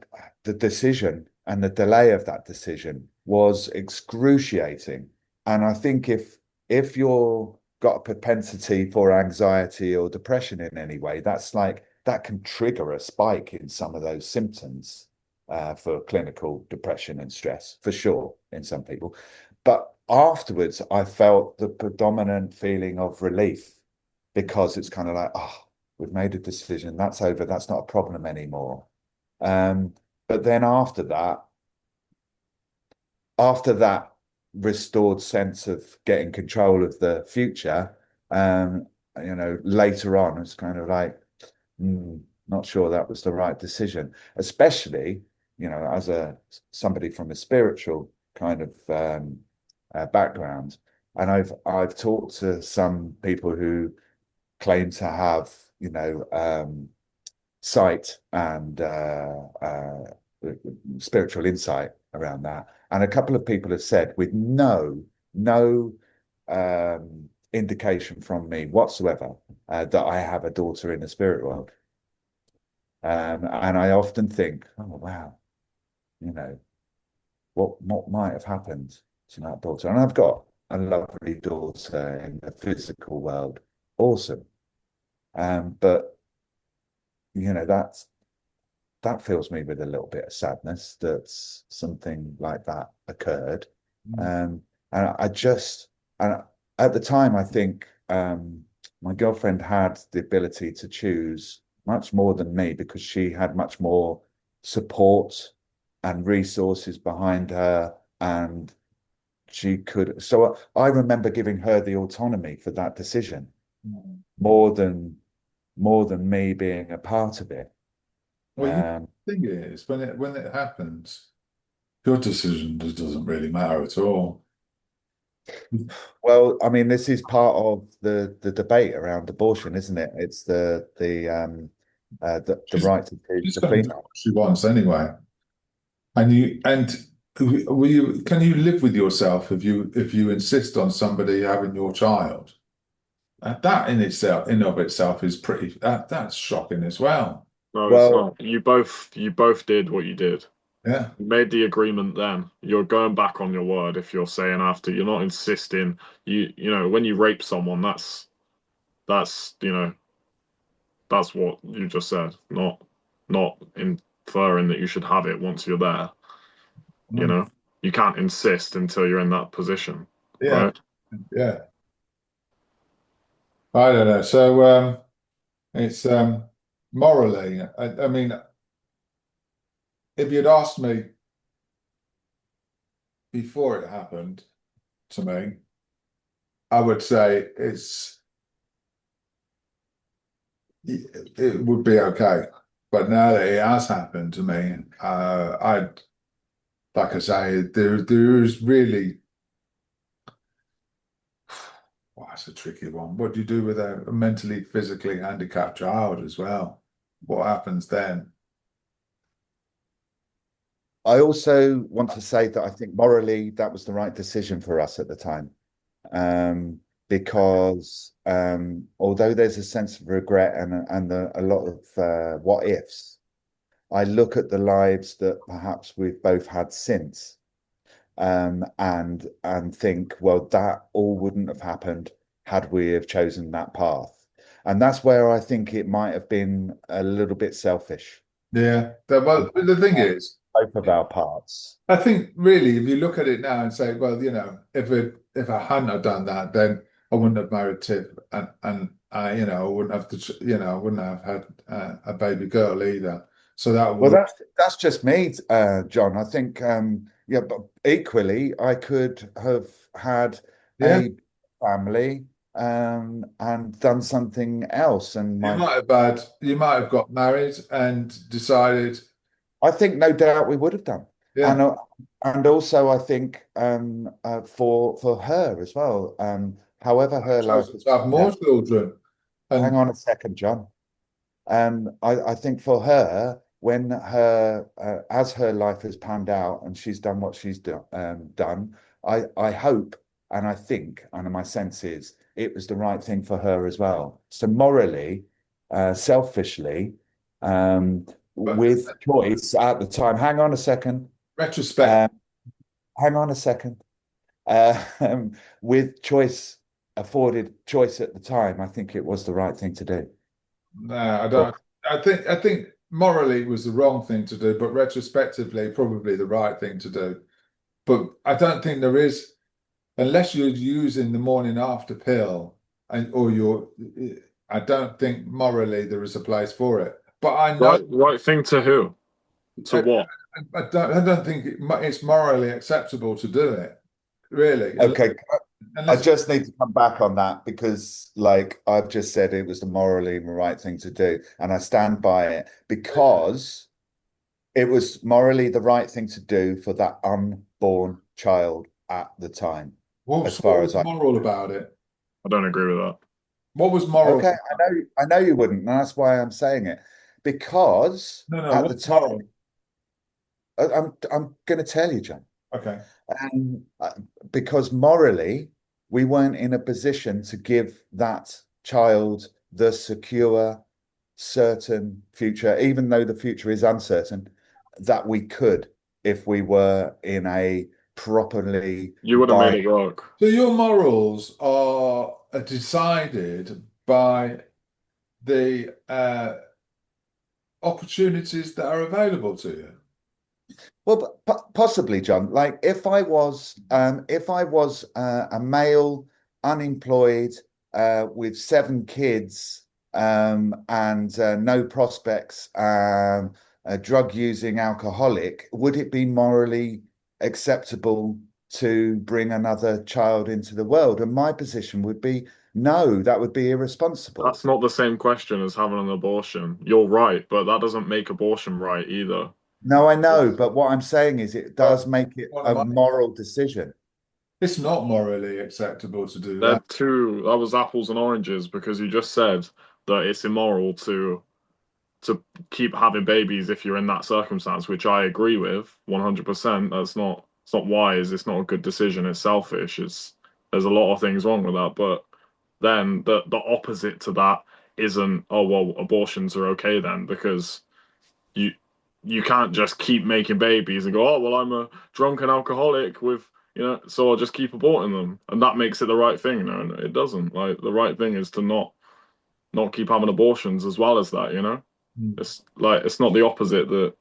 the decision and the delay of that decision was excruciating. And I think if you're got a propensity for anxiety or depression in any way, that can trigger a spike in some of those symptoms for clinical depression and stress, for sure, in some people. But afterwards, I felt the predominant feeling of relief, because it's kind of like, oh, we've made a decision, that's over, that's not a problem anymore. But then after that restored sense of getting control of the future, later on, it's kind of like, not sure that was the right decision, especially, as somebody from a spiritual kind of background. And I've talked to some people who claim to have, sight and spiritual insight around that. And a couple of people have said, with no indication from me whatsoever, that I have a daughter in the spirit world. And I often think, oh wow, you know, what might have happened to that daughter? And I've got a lovely daughter in the physical world, awesome. But that fills me with a little bit of sadness that something like that occurred. Mm. And and at the time, I think my girlfriend had the ability to choose much more than me, because she had much more support and resources behind her, and she could. So I remember giving her the autonomy for that decision, Mm. more than me being a part of it. Well, Um, the thing is, when it happens, your decision just doesn't really matter at all. well, I mean, this is part of the debate around abortion, isn't it? It's the She's right to choose she's the going to do female. what she wants anyway. And can you live with yourself if you insist on somebody having your child? That in of itself is that's shocking as well. No, it's Well, not. You both did what you did. Yeah. You made the agreement then. You're going back on your word if you're saying after. You're not insisting. When you rape someone, that's that's what you just said. Not inferring that you should have it once you're there. You Mm. know, you can't insist until you're in that position, Yeah. right? Yeah. I don't know. So it's morally. I mean, if you'd asked me before it happened to me, I would say it would be okay. But now that it has happened to me, like I say, there is really, well, that's a tricky one. What do you do with a mentally, physically handicapped child as well? What happens then? I also want to say that I think morally that was the right decision for us at the time, because although there's a sense of regret and a lot of what ifs, I look at the lives that perhaps we've both had since, and think, well, that all wouldn't have happened had we have chosen that path. And that's where I think it might have been a little bit selfish Yeah. on Well, the thing is, both of our parts. I think really, if you look at it now and say, well, if I hadn't have done that, then I wouldn't have married Tiff, and I, I wouldn't have I wouldn't have had a baby girl either. So that Well, would, that's just me, John. I think, yeah, but equally, I could have had yeah, a family and done something else. And you might have got married and decided, I think no doubt we would have done. yeah, And and also I think for her as well, however her life chosen has to have panned more out. children, Hang and on a second, John. I think for her, when as her life has panned out and she's done what she's done, I hope and I think, and my sense is, it was the right thing for her as well. So morally, selfishly, um, but with choice at the time. retrospect, Uh, hang on a second. With choice afforded choice at the time, I think it was the right thing to do. no, I For don't. I think morally it was the wrong thing to do, but retrospectively, probably the right thing to do. But I don't think there is, unless you're using the morning after pill, or I don't think morally there is a place for it. But I know, Right thing to who? To I, what? I don't think it's morally acceptable to do it, really, okay, I unless, just need to come back on that because, like I've just said, it was the morally right thing to do, and I stand by it because it was morally the right thing to do for that unborn child at the time, what as far was as I. moral about it? I don't agree with that. What was moral? Okay, I know you wouldn't, and that's why I'm saying it because No, no, at the what's time, moral? I'm going to tell you, John. Okay. And because morally, we weren't in a position to give that child the secure, certain future, even though the future is uncertain, that we could if we were in a properly You would have made by. it work. So your morals are decided by the opportunities that are available to you. Well, possibly, John. Like if I was a male, unemployed, with 7 kids, and no prospects, a drug using alcoholic, would it be morally acceptable to bring another child into the world? And my position would be no, that would be irresponsible. That's not the same question as having an abortion. You're right, but that doesn't make abortion right either. No, I know, but what I'm saying is it Well, does make it what a am I? moral decision. It's not morally acceptable to do They're that. two, that was apples and oranges because you just said that it's immoral to keep having babies if you're in that circumstance, which I agree with 100%. It's not wise, it's not a good decision, it's selfish. There's a lot of things wrong with that, but then the opposite to that isn't, oh well, abortions are okay then because you you can't just keep making babies and go, oh well, I'm a drunken alcoholic with so I'll just keep aborting them, and that makes it the right thing. No, no, it doesn't. Like the right thing is to not keep having abortions as well as that. Mm. It's like it's not the opposite that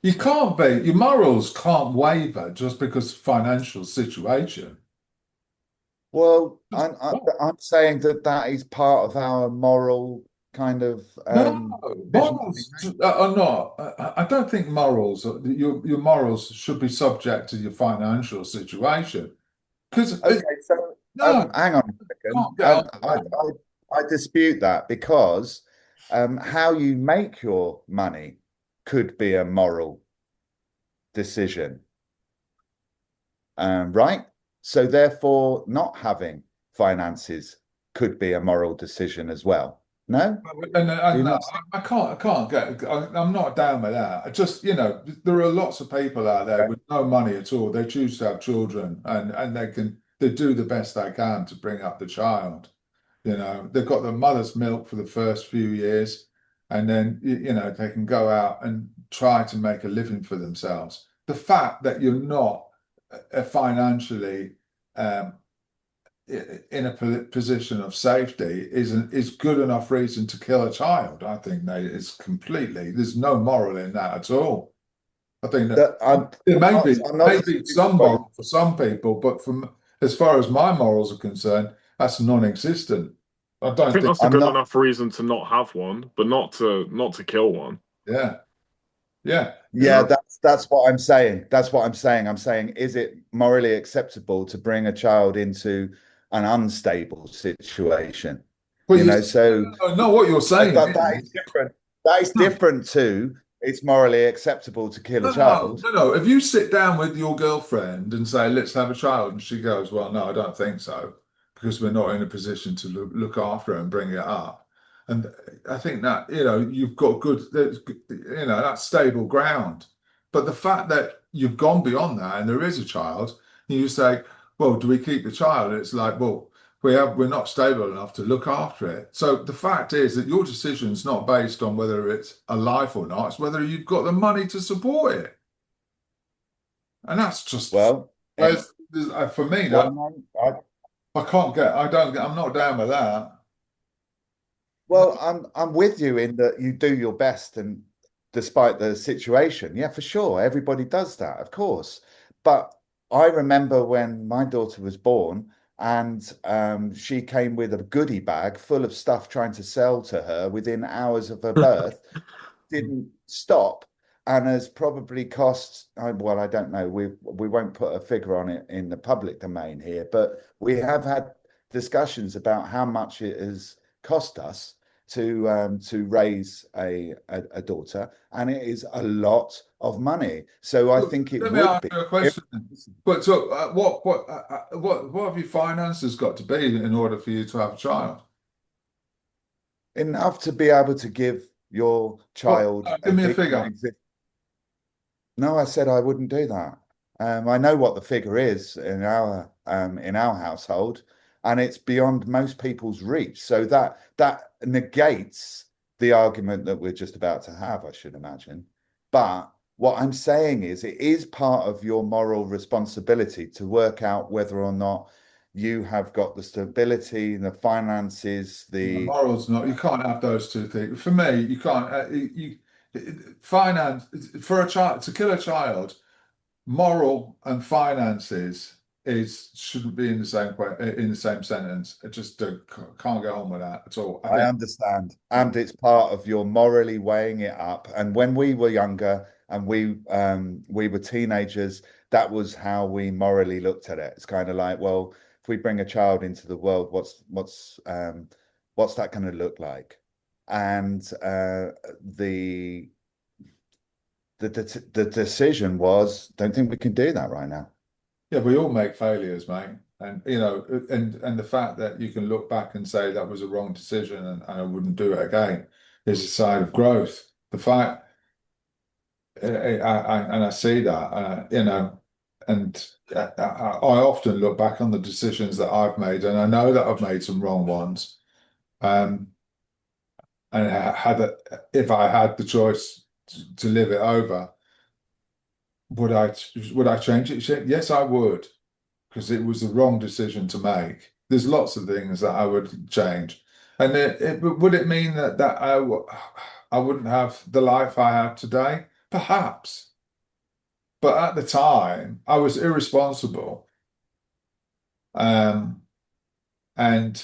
You can't be, your morals can't waver just because financial situation. Well, Just not. I'm saying that that is part of our moral kind of No, decision to be morals made. are not. I don't think your morals should be subject to your financial situation. Because Okay, so no, hang on a second. can't get on I dispute that because how you make your money could be a moral decision, right? So therefore, not having finances could be a moral decision as well. No? Do you No, not see? I can't get. I'm not down with that. I just, there are lots of people out there Okay. with no money at all. They choose to have children, and they do the best they can to bring up the child. They've got the mother's milk for the first few years, and then they can go out and try to make a living for themselves. The fact that you're not financially um, in a position of safety is good enough reason to kill a child. I think that is completely, there's no moral in that at all. I think that That there I'm not may be disputing some what you. moral for some people, but from as far as my morals are concerned, that's non-existent. I I don't think think, that's a I'm good not. enough reason to not have one, but not to kill one. yeah, yeah, you're Yeah, right. that's what I'm saying. That's what I'm saying. I'm saying, is it morally acceptable to bring a child into an unstable situation? Well, You know, so no, what you're saying that is is, different. That is no, different to it's morally acceptable to kill a child. no. If you sit down with your girlfriend and say, let's have a child, and she goes, well, no, I don't think so, because we're not in a position to look after her and bring it up. And I think that, you've got that's stable ground. But the fact that you've gone beyond that and there is a child, and you say, well, do we keep the child? It's like, well, we're not stable enough to look after it. So the fact is that your decision's not based on whether it's a life or not, it's whether you've got the money to support it. And that's just, Well, and for me, well, that no, I'm not down with that. No, I'm with you in that you do your best, and despite the situation, yeah, for sure, everybody does that, of course. But I remember when my daughter was born, and she came with a goodie bag full of stuff trying to sell to her within hours of her birth, didn't stop, and has probably cost, well, I don't know, we won't put a figure on it in the public domain here, but we have had discussions about how much it has cost us to raise a daughter, and it is a lot of money. So I think it let me would ask be you a question. But so, what have your finances got to be in order for you to have a child? enough to be able to give your What? child a Give me a decent figure. existence. No, I said I wouldn't do that. I know what the figure is in our household, and it's beyond most people's reach. So that negates the argument that we're just about to have, I should imagine. But what I'm saying is, it is part of your moral responsibility to work out whether or not you have got the stability, the finances, No, the. morals, not. You can't have those two things. For me, you can't. Finance for a child to kill a child. Moral and finances is shouldn't be in the same sentence. I just can't get on with that at all. I I think understand. And it's part of your morally weighing it up. And when we were younger and we were teenagers, that was how we morally looked at it. It's kind of like, well, if we bring a child into the world, what's that going to look like? And the decision was, don't think we can do that right now. yeah, we all make failures, mate. And and the fact that you can look back and say that was a wrong decision and I wouldn't do it again is a sign of growth. The fact, and I see that, and I often look back on the decisions that I've made, and I know that I've made some wrong ones. Um, and if I had the choice to live it over, would I change it? Yes, I would, because it was the wrong decision to make. There's lots of things that I would change, and would it mean that I wouldn't have the life I have today? Perhaps, but at the time I was irresponsible, um, and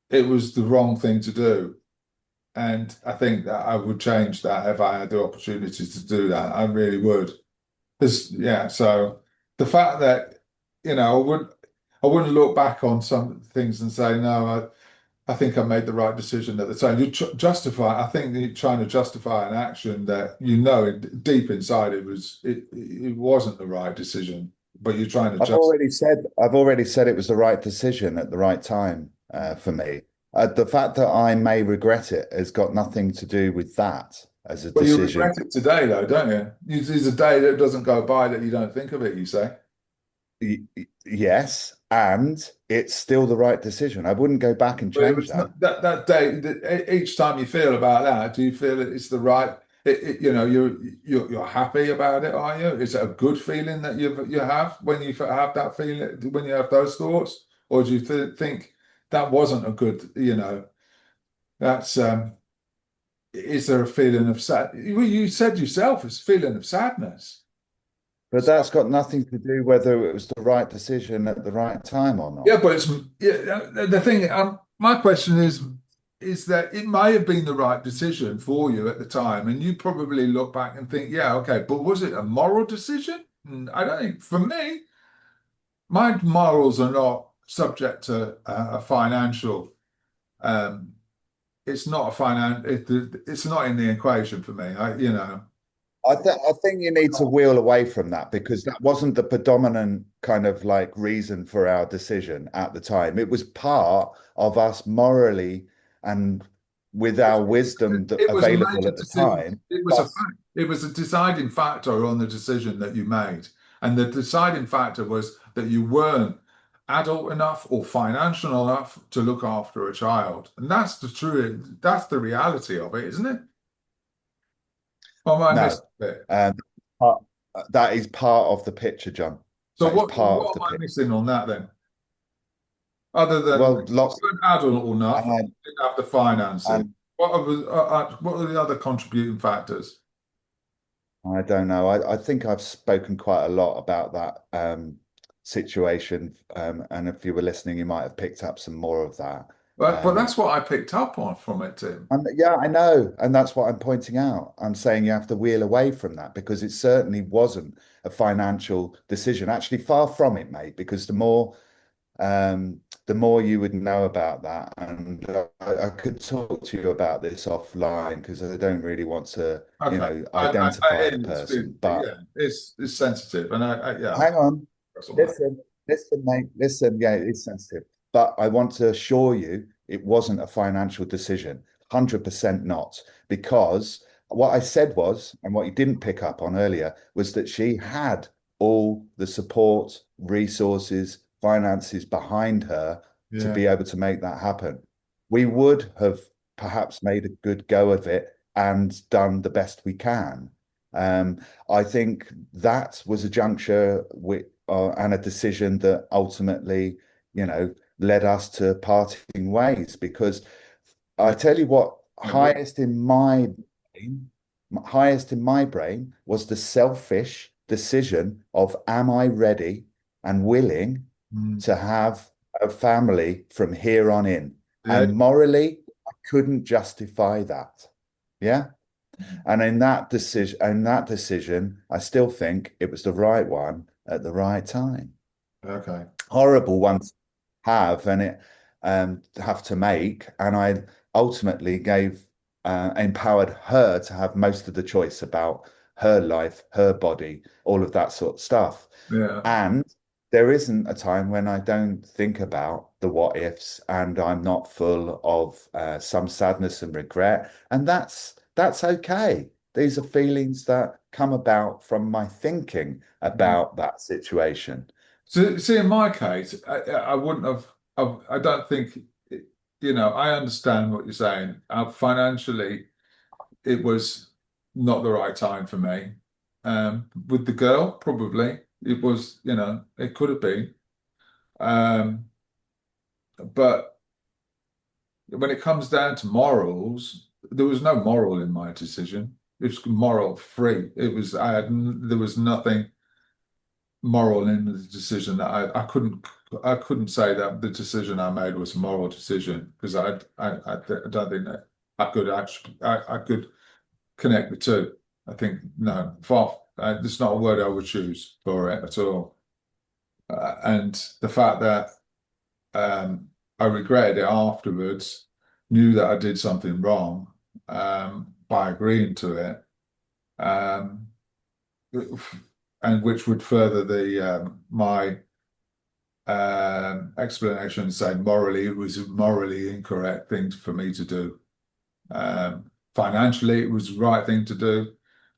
it was the wrong thing to do. And I think that I would change that if I had the opportunity to do that. I really would. Yeah, so the fact that, I wouldn't look back on some things and say, no, I think I made the right decision at the time. I think you're trying to justify an action that deep inside it wasn't the right decision, but you're trying to I've already said it was the right decision at the right time for me. The fact that I may regret it has got nothing to do with that as a But you decision. regret it today, though, don't you? There's a day that doesn't go by that you don't think of it, you say. Yes, and it's still the right decision. I wouldn't go back and But it change was that. not that day, each time you feel about that, do you feel that it's the right, you're happy about it, are you? Is it a good feeling that you have when you have that feeling, when you have those thoughts? or do you think that wasn't a good, that's is there a feeling of sad? Well, you said yourself, it's a feeling of sadness. But So, that's got nothing to do whether it was the right decision at the right time or not. yeah, but it's the thing. My question is that it may have been the right decision for you at the time, and you probably look back and think, yeah, okay, but was it a moral decision? I don't think. For me, my morals are not subject to a financial. Um, it's not a it's not in the equation for me. I think you need to wheel away from that because that wasn't the predominant kind of like reason for our decision at the time. It was part of us morally and with our wisdom It was a available major at the decision. time. It was a Us, fact. It was a deciding factor on the decision that you made. And the deciding factor was that you weren't adult enough or financial enough to look after a child. And that's the reality of it, isn't it? Or am I no, missing it? um, part- that is part of the picture, John. So That is part of what the am I picture. missing on that then? Other than Well, lots, you weren't adult enough, and, didn't have the finances. and What are the other contributing factors? I don't know. I think I've spoken quite a lot about that situation. And if you were listening, you might have picked up some more of that. But Um, that's what I picked up on from it, Tim. and yeah, I know. And that's what I'm pointing out. I'm saying you have to wheel away from that because it certainly wasn't a financial decision. Actually, far from it, mate, because the more you would know about that. And I could talk to you about this offline because I don't really want to, Okay. I identify hear the you. person. But Yeah, it's sensitive, and yeah, hang on, that's all right. listen, mate, listen. Yeah, it's sensitive. But I want to assure you it wasn't a financial decision. 100% not. Because what I said was, and what you didn't pick up on earlier, was that she had all the support, resources, finances behind her to Yeah. be able to make that happen. We would have perhaps made a good go of it and done the best we can. Um, I think that was a juncture and a decision that ultimately, led us to parting ways. Because I Yeah. tell you what, I agree. brain, highest in my brain was the selfish decision of am I ready and willing Mm. to have a family from here on in? Yeah. And morally, I couldn't justify that. Yeah. And in that decision, I still think it was the right one at the right time. Okay. Horrible one to have and it have to make. And I ultimately empowered her to have most of the choice about her life, her body, all of that sort of stuff. Yeah. And there isn't a time when I don't think about the what ifs and I'm not full of some sadness and regret. And that's okay. These are feelings that come about from my thinking Mm. about that situation. So, see, in my case, I wouldn't have. I don't think. I understand what you're saying. Financially, it was not the right time for me. With the girl, probably it was. It could have been. Um, but when it comes down to morals, there was no moral in my decision. It was moral free. There was nothing moral in the decision that I couldn't say that the decision I made was a moral decision because I don't think that I could actually I could connect the two. I think no, far it's not a word I would choose for it at all. And the fact that I regretted it afterwards, knew that I did something wrong by agreeing to it, um, and which would further the my explanation saying morally it was a morally incorrect thing for me to do. Financially, it was the right thing to do.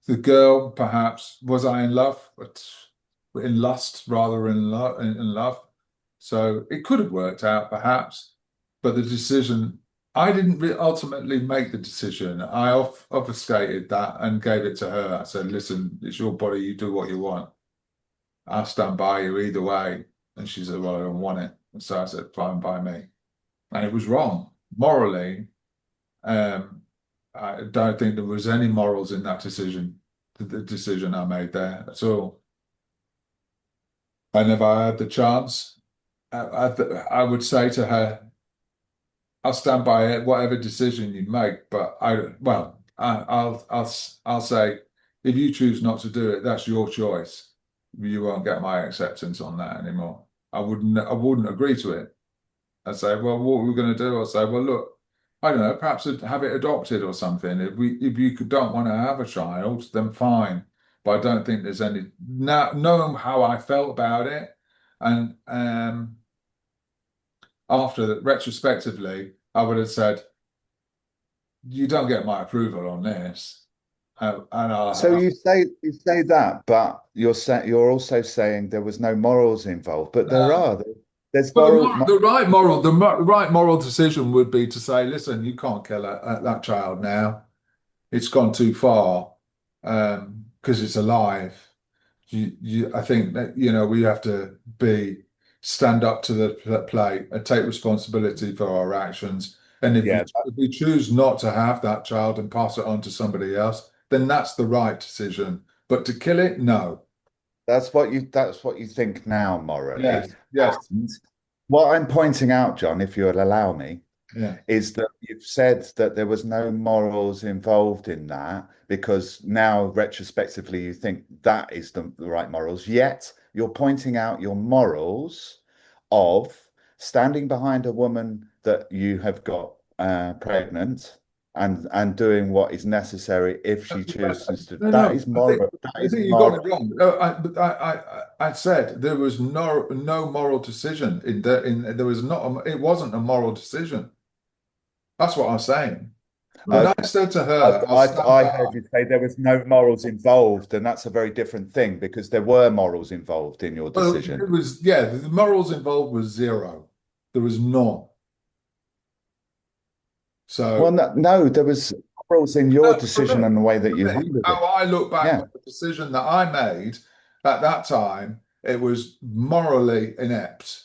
The girl, perhaps, was I in love, but in lust rather in love. So it could have worked out, perhaps, but the decision, I didn't ultimately make the decision. I obfuscated that and gave it to her. I said, listen, it's your body, you do what you want. I'll stand by you either way. And she said, well, I don't want it. So I said, fine by me. And it was wrong. Morally, I don't think there was any morals in that decision, the decision I made there at all. And if I had the chance, I would say to her, I'll stand by it, whatever decision you make. But I'll say, if you choose not to do it, that's your choice. You won't get my acceptance on that anymore. I wouldn't agree to it. I'd say, well, what are we going to do? I'll say, well, look, I don't know, perhaps have it adopted or something. If you don't want to have a child, then fine. But I don't think there's any now knowing how I felt about it, and after that, retrospectively, I would have said, you don't get my approval on this. And So I, you say that, but you're also saying there was no morals involved, but there uh, are. There's but moral. right moral decision would be to say, listen, you can't kill that child now. It's gone too far because it's alive. I think that we have to stand up to the plate and take responsibility for our actions. And if we Yeah, if we choose not to have that child and pass it on to somebody else, then that's the right decision. But to kill it, no. that's what you think now morally. Yes, yes, And what I'm pointing out, John, if you'll allow me, yeah. is that you've said that there was no morals involved in that because now retrospectively you think that is the right morals, yet you're pointing out your morals of standing behind a woman that you have got pregnant and doing what is necessary if she chooses to. No, That no. is moral. That I is think you got it moral. wrong. I said there was no moral decision in that. There was not. It wasn't a moral decision. That's what I'm saying. When Uh, I said to I, her, "I'll I, stand I heard back." you say there was no morals involved, and that's a very different thing because there were morals involved in your Well, decision. it was yeah. The morals involved was zero. There was none. Well, So no, there was morals in your for decision me, and the way that for you me, handled how it. I look back Yeah, on the decision that I made at that time, it was morally inept.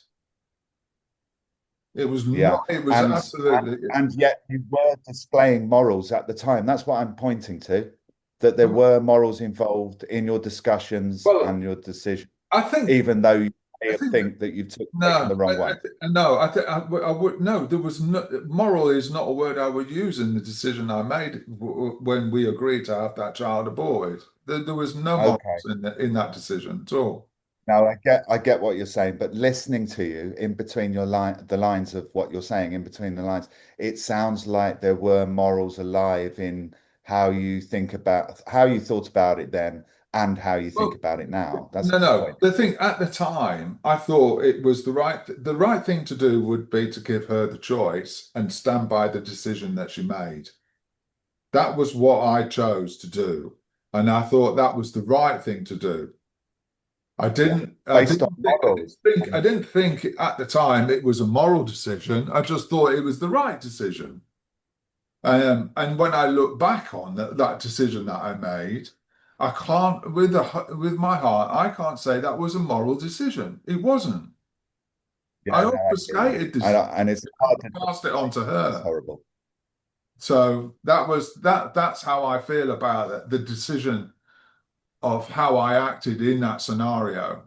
It was yeah, not. It was and absolutely. and yet you were displaying morals at the time. That's what I'm pointing to, that there were morals involved in your discussions Well, and your decision, I think. even though you I may have think think that you've taken no, the wrong way. no. I would no. There was no moral is not a word I would use in the decision I made when we agreed to have that child aborted. There was no Okay. morals in that decision at all. Now I get what you're saying, but listening to you in between the lines of what you're saying, in between the lines, it sounds like there were morals alive in how you thought about it then and how you think Well, about it now. That's no, my no. point. The thing at the time, I thought it was the right thing to do would be to give her the choice and stand by the decision that she made. That was what I chose to do, and I thought that was the right thing to do. I Yeah. didn't. I Based on didn't think. I didn't morals. think. I didn't think at the time it was a moral decision. I just thought it was the right decision. And when I look back on that decision that I made, I can't, with my heart, I can't say that was a moral decision. It wasn't. I Yeah, no, I hear you. obfuscated And, this, and it's hard to passed it on to it's her. horrible. So that's how I feel about it, the decision of how I acted in that scenario.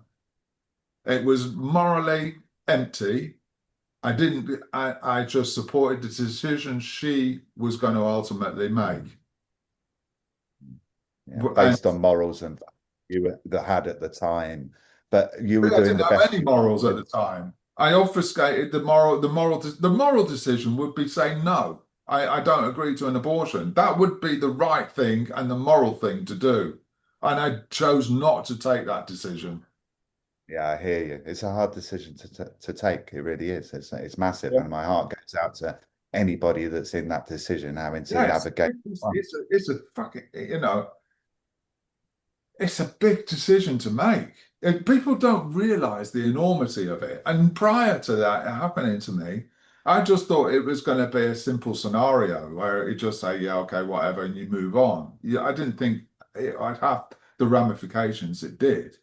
It was morally empty. I just supported the decision she was going to ultimately make. Yeah, And based on morals and that had at the time. But you were I doing didn't the have best any you morals at could. the time. I obfuscated the moral decision would be saying no. I don't agree to an abortion. That would be the right thing and the moral thing to do. And I chose not to take that decision. Yeah, I hear you. It's a hard decision to take. It really is. It's massive, Yeah. and my heart goes out to anybody that's in that decision, having to Yes, navigate. it's a fucking, it's a big decision to make. People don't realize the enormity of it. And prior to that happening to me, I just thought it was going to be a simple scenario where it just say, yeah, okay, whatever, and you move on. Yeah, I didn't think I'd have the ramifications it did.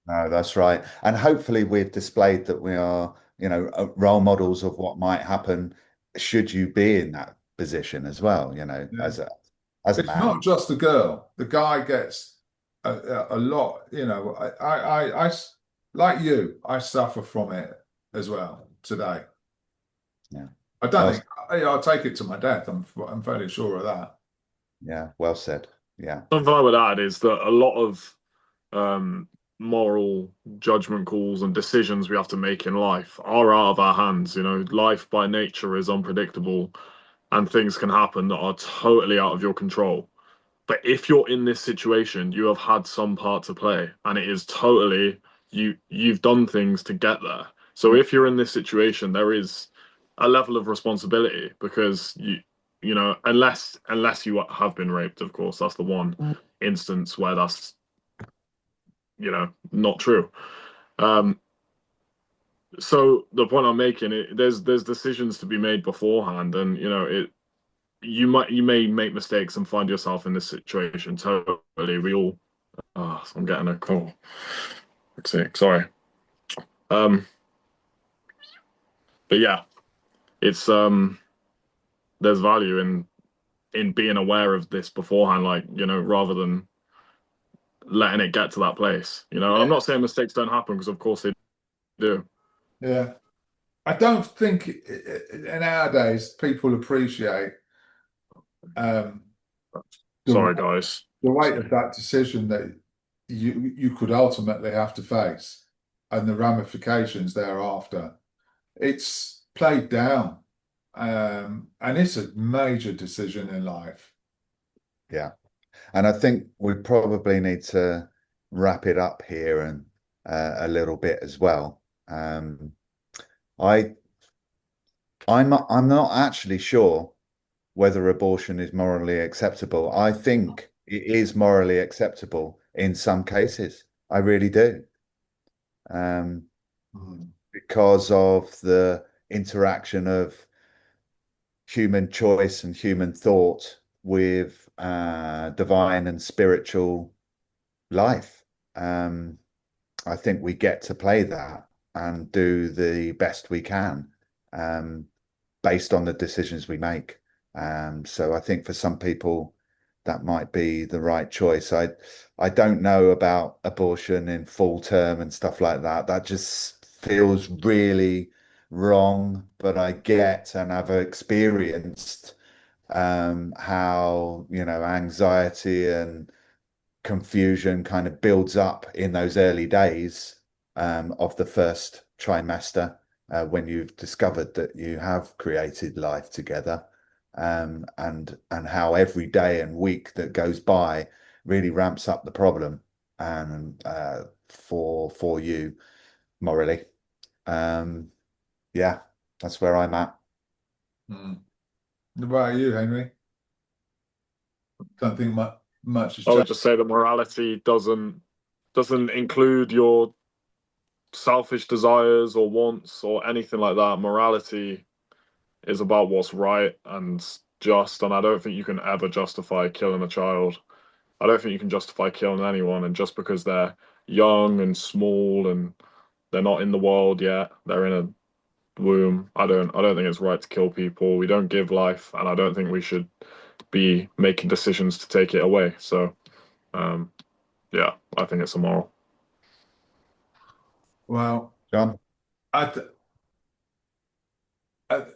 No, that's right. And hopefully, we've displayed that we are role models of what might happen should you be in that position as well, Yeah. as a It's man. not just the girl. The guy gets a lot, like you, I suffer from it as well today. Yeah. I don't Well, think I'll take it to my death. I'm fairly sure of that. yeah, well said. Yeah. Something I would add is that a lot of um, moral judgment calls and decisions we have to make in life are out of our hands. You know, life by nature is unpredictable, and things can happen that are totally out of your control. But if you're in this situation, you have had some part to play, and it is totally you've done things to get there. So Yeah. if you're in this situation, there is a level of responsibility because unless you have been raped, of course, that's the one instance where that's not true. Um, so the point I'm making, there's decisions to be made beforehand, and you may make mistakes and find yourself in this situation. Totally, we all. Oh, I'm getting a call. Let's see. Sorry. Um, but yeah, it's there's value in being aware of this beforehand, like rather than letting it get to that place. And I'm not saying mistakes don't happen because of course they do. Yeah. I don't think nowadays people appreciate um, the Sorry, guys. the weight of that decision that you could ultimately have to face and the ramifications thereafter. It's played down, and it's a major decision in life. Yeah. And I think we probably need to wrap it up here and a little bit as well. I I'm not actually sure whether abortion is morally acceptable. I think it is morally acceptable in some cases. I really do. Um, Mm. because of the interaction of human choice and human thought with divine and spiritual life. Um, I think we get to play that and do the best we can um, based on the decisions we make. So I think for some people that might be the right choice. I don't know about abortion in full term and stuff like that. That just feels really wrong, but I get and I've experienced how, anxiety and confusion kind of builds up in those early days of the first trimester when you've discovered that you have created life together, and how every day and week that goes by really ramps up the problem and for you morally. Um, yeah, that's where I'm at. Mm. What about you, Henry? Don't think much has I would changed. just say that morality doesn't include your selfish desires or wants or anything like that. Morality is about what's right and just, and I don't think you can ever justify killing a child. I don't think you can justify killing anyone, and just because they're young and small and they're not in the world yet, they're in a womb. I don't think it's right to kill people. We don't give life, and I don't think we should be making decisions to take it away. So, um, yeah, I think it's immoral. Well, John? I, th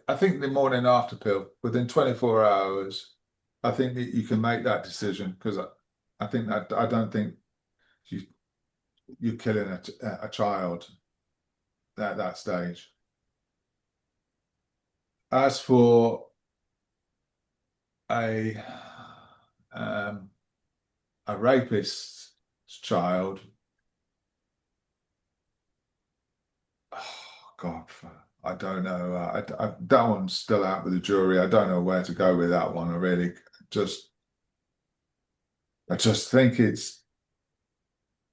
I think the morning after pill, within 24 hours, I think that you can make that decision because I think that I don't think you you're killing a child at that stage. As for a um, a rapist's child, oh God, I don't know. That one's still out with the jury. I don't know where to go with that one. Just, I just think it's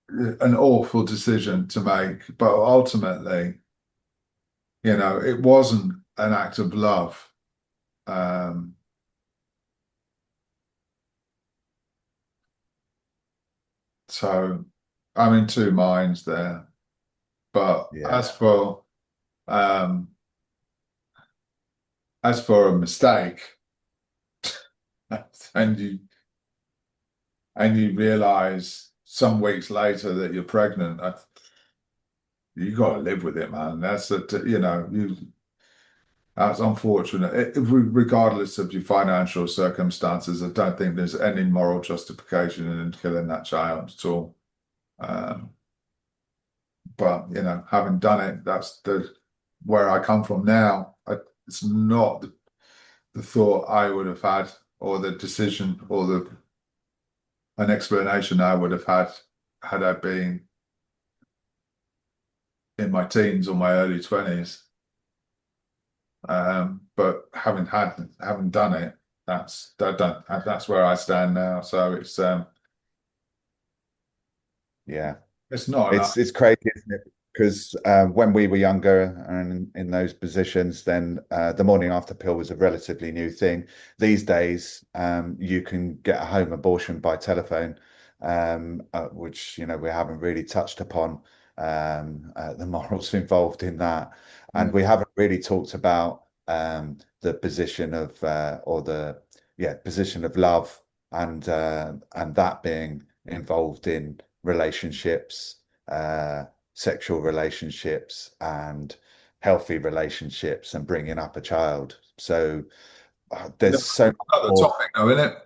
an awful decision to make, but ultimately, it wasn't an act of love. Um, so I'm in two minds there. But Yeah. as for Um, as for a mistake, and you realize some weeks later that you're pregnant, you got to live with it, man. That's unfortunate. Regardless of your financial circumstances, I don't think there's any moral justification in killing that child at all. Um, but having done it, that's the where I come from now. It's not the thought I would have had, or the decision, or an explanation I would have had I been in my teens or my early 20s. But having done it, that's where I stand now. So Yeah. it's not enough. It's crazy, isn't it? Because when we were younger and in those positions, then the morning after pill was a relatively new thing. These days, you can get a home abortion by telephone, which we haven't really touched upon the morals involved in that, Yeah. and we haven't really talked about the position of or the position of love and that being involved in relationships, sexual relationships, and healthy relationships, and bringing up a child. So there's That's so much another more. topic, though, isn't it?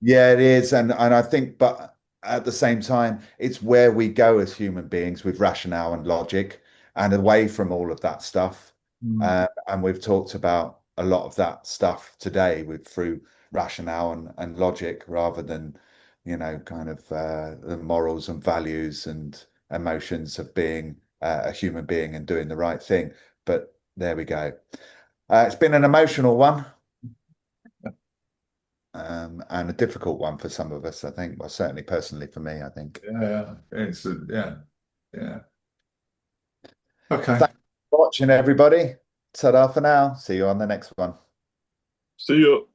Yeah, it is, and I think, but at the same time, it's where we go as human beings with rationale and logic, and away from all of that stuff. Mm. And we've talked about a lot of that stuff today with through rationale and logic, rather than, kind of the morals and values and emotions of being a human being and doing the right thing. But there we go. It's been an emotional one. And a difficult one for some of us, I think. Well, certainly personally for me, I think. Yeah, yeah. Okay. Thanks for watching, everybody. Ta-da for now. See you on the next one. See you.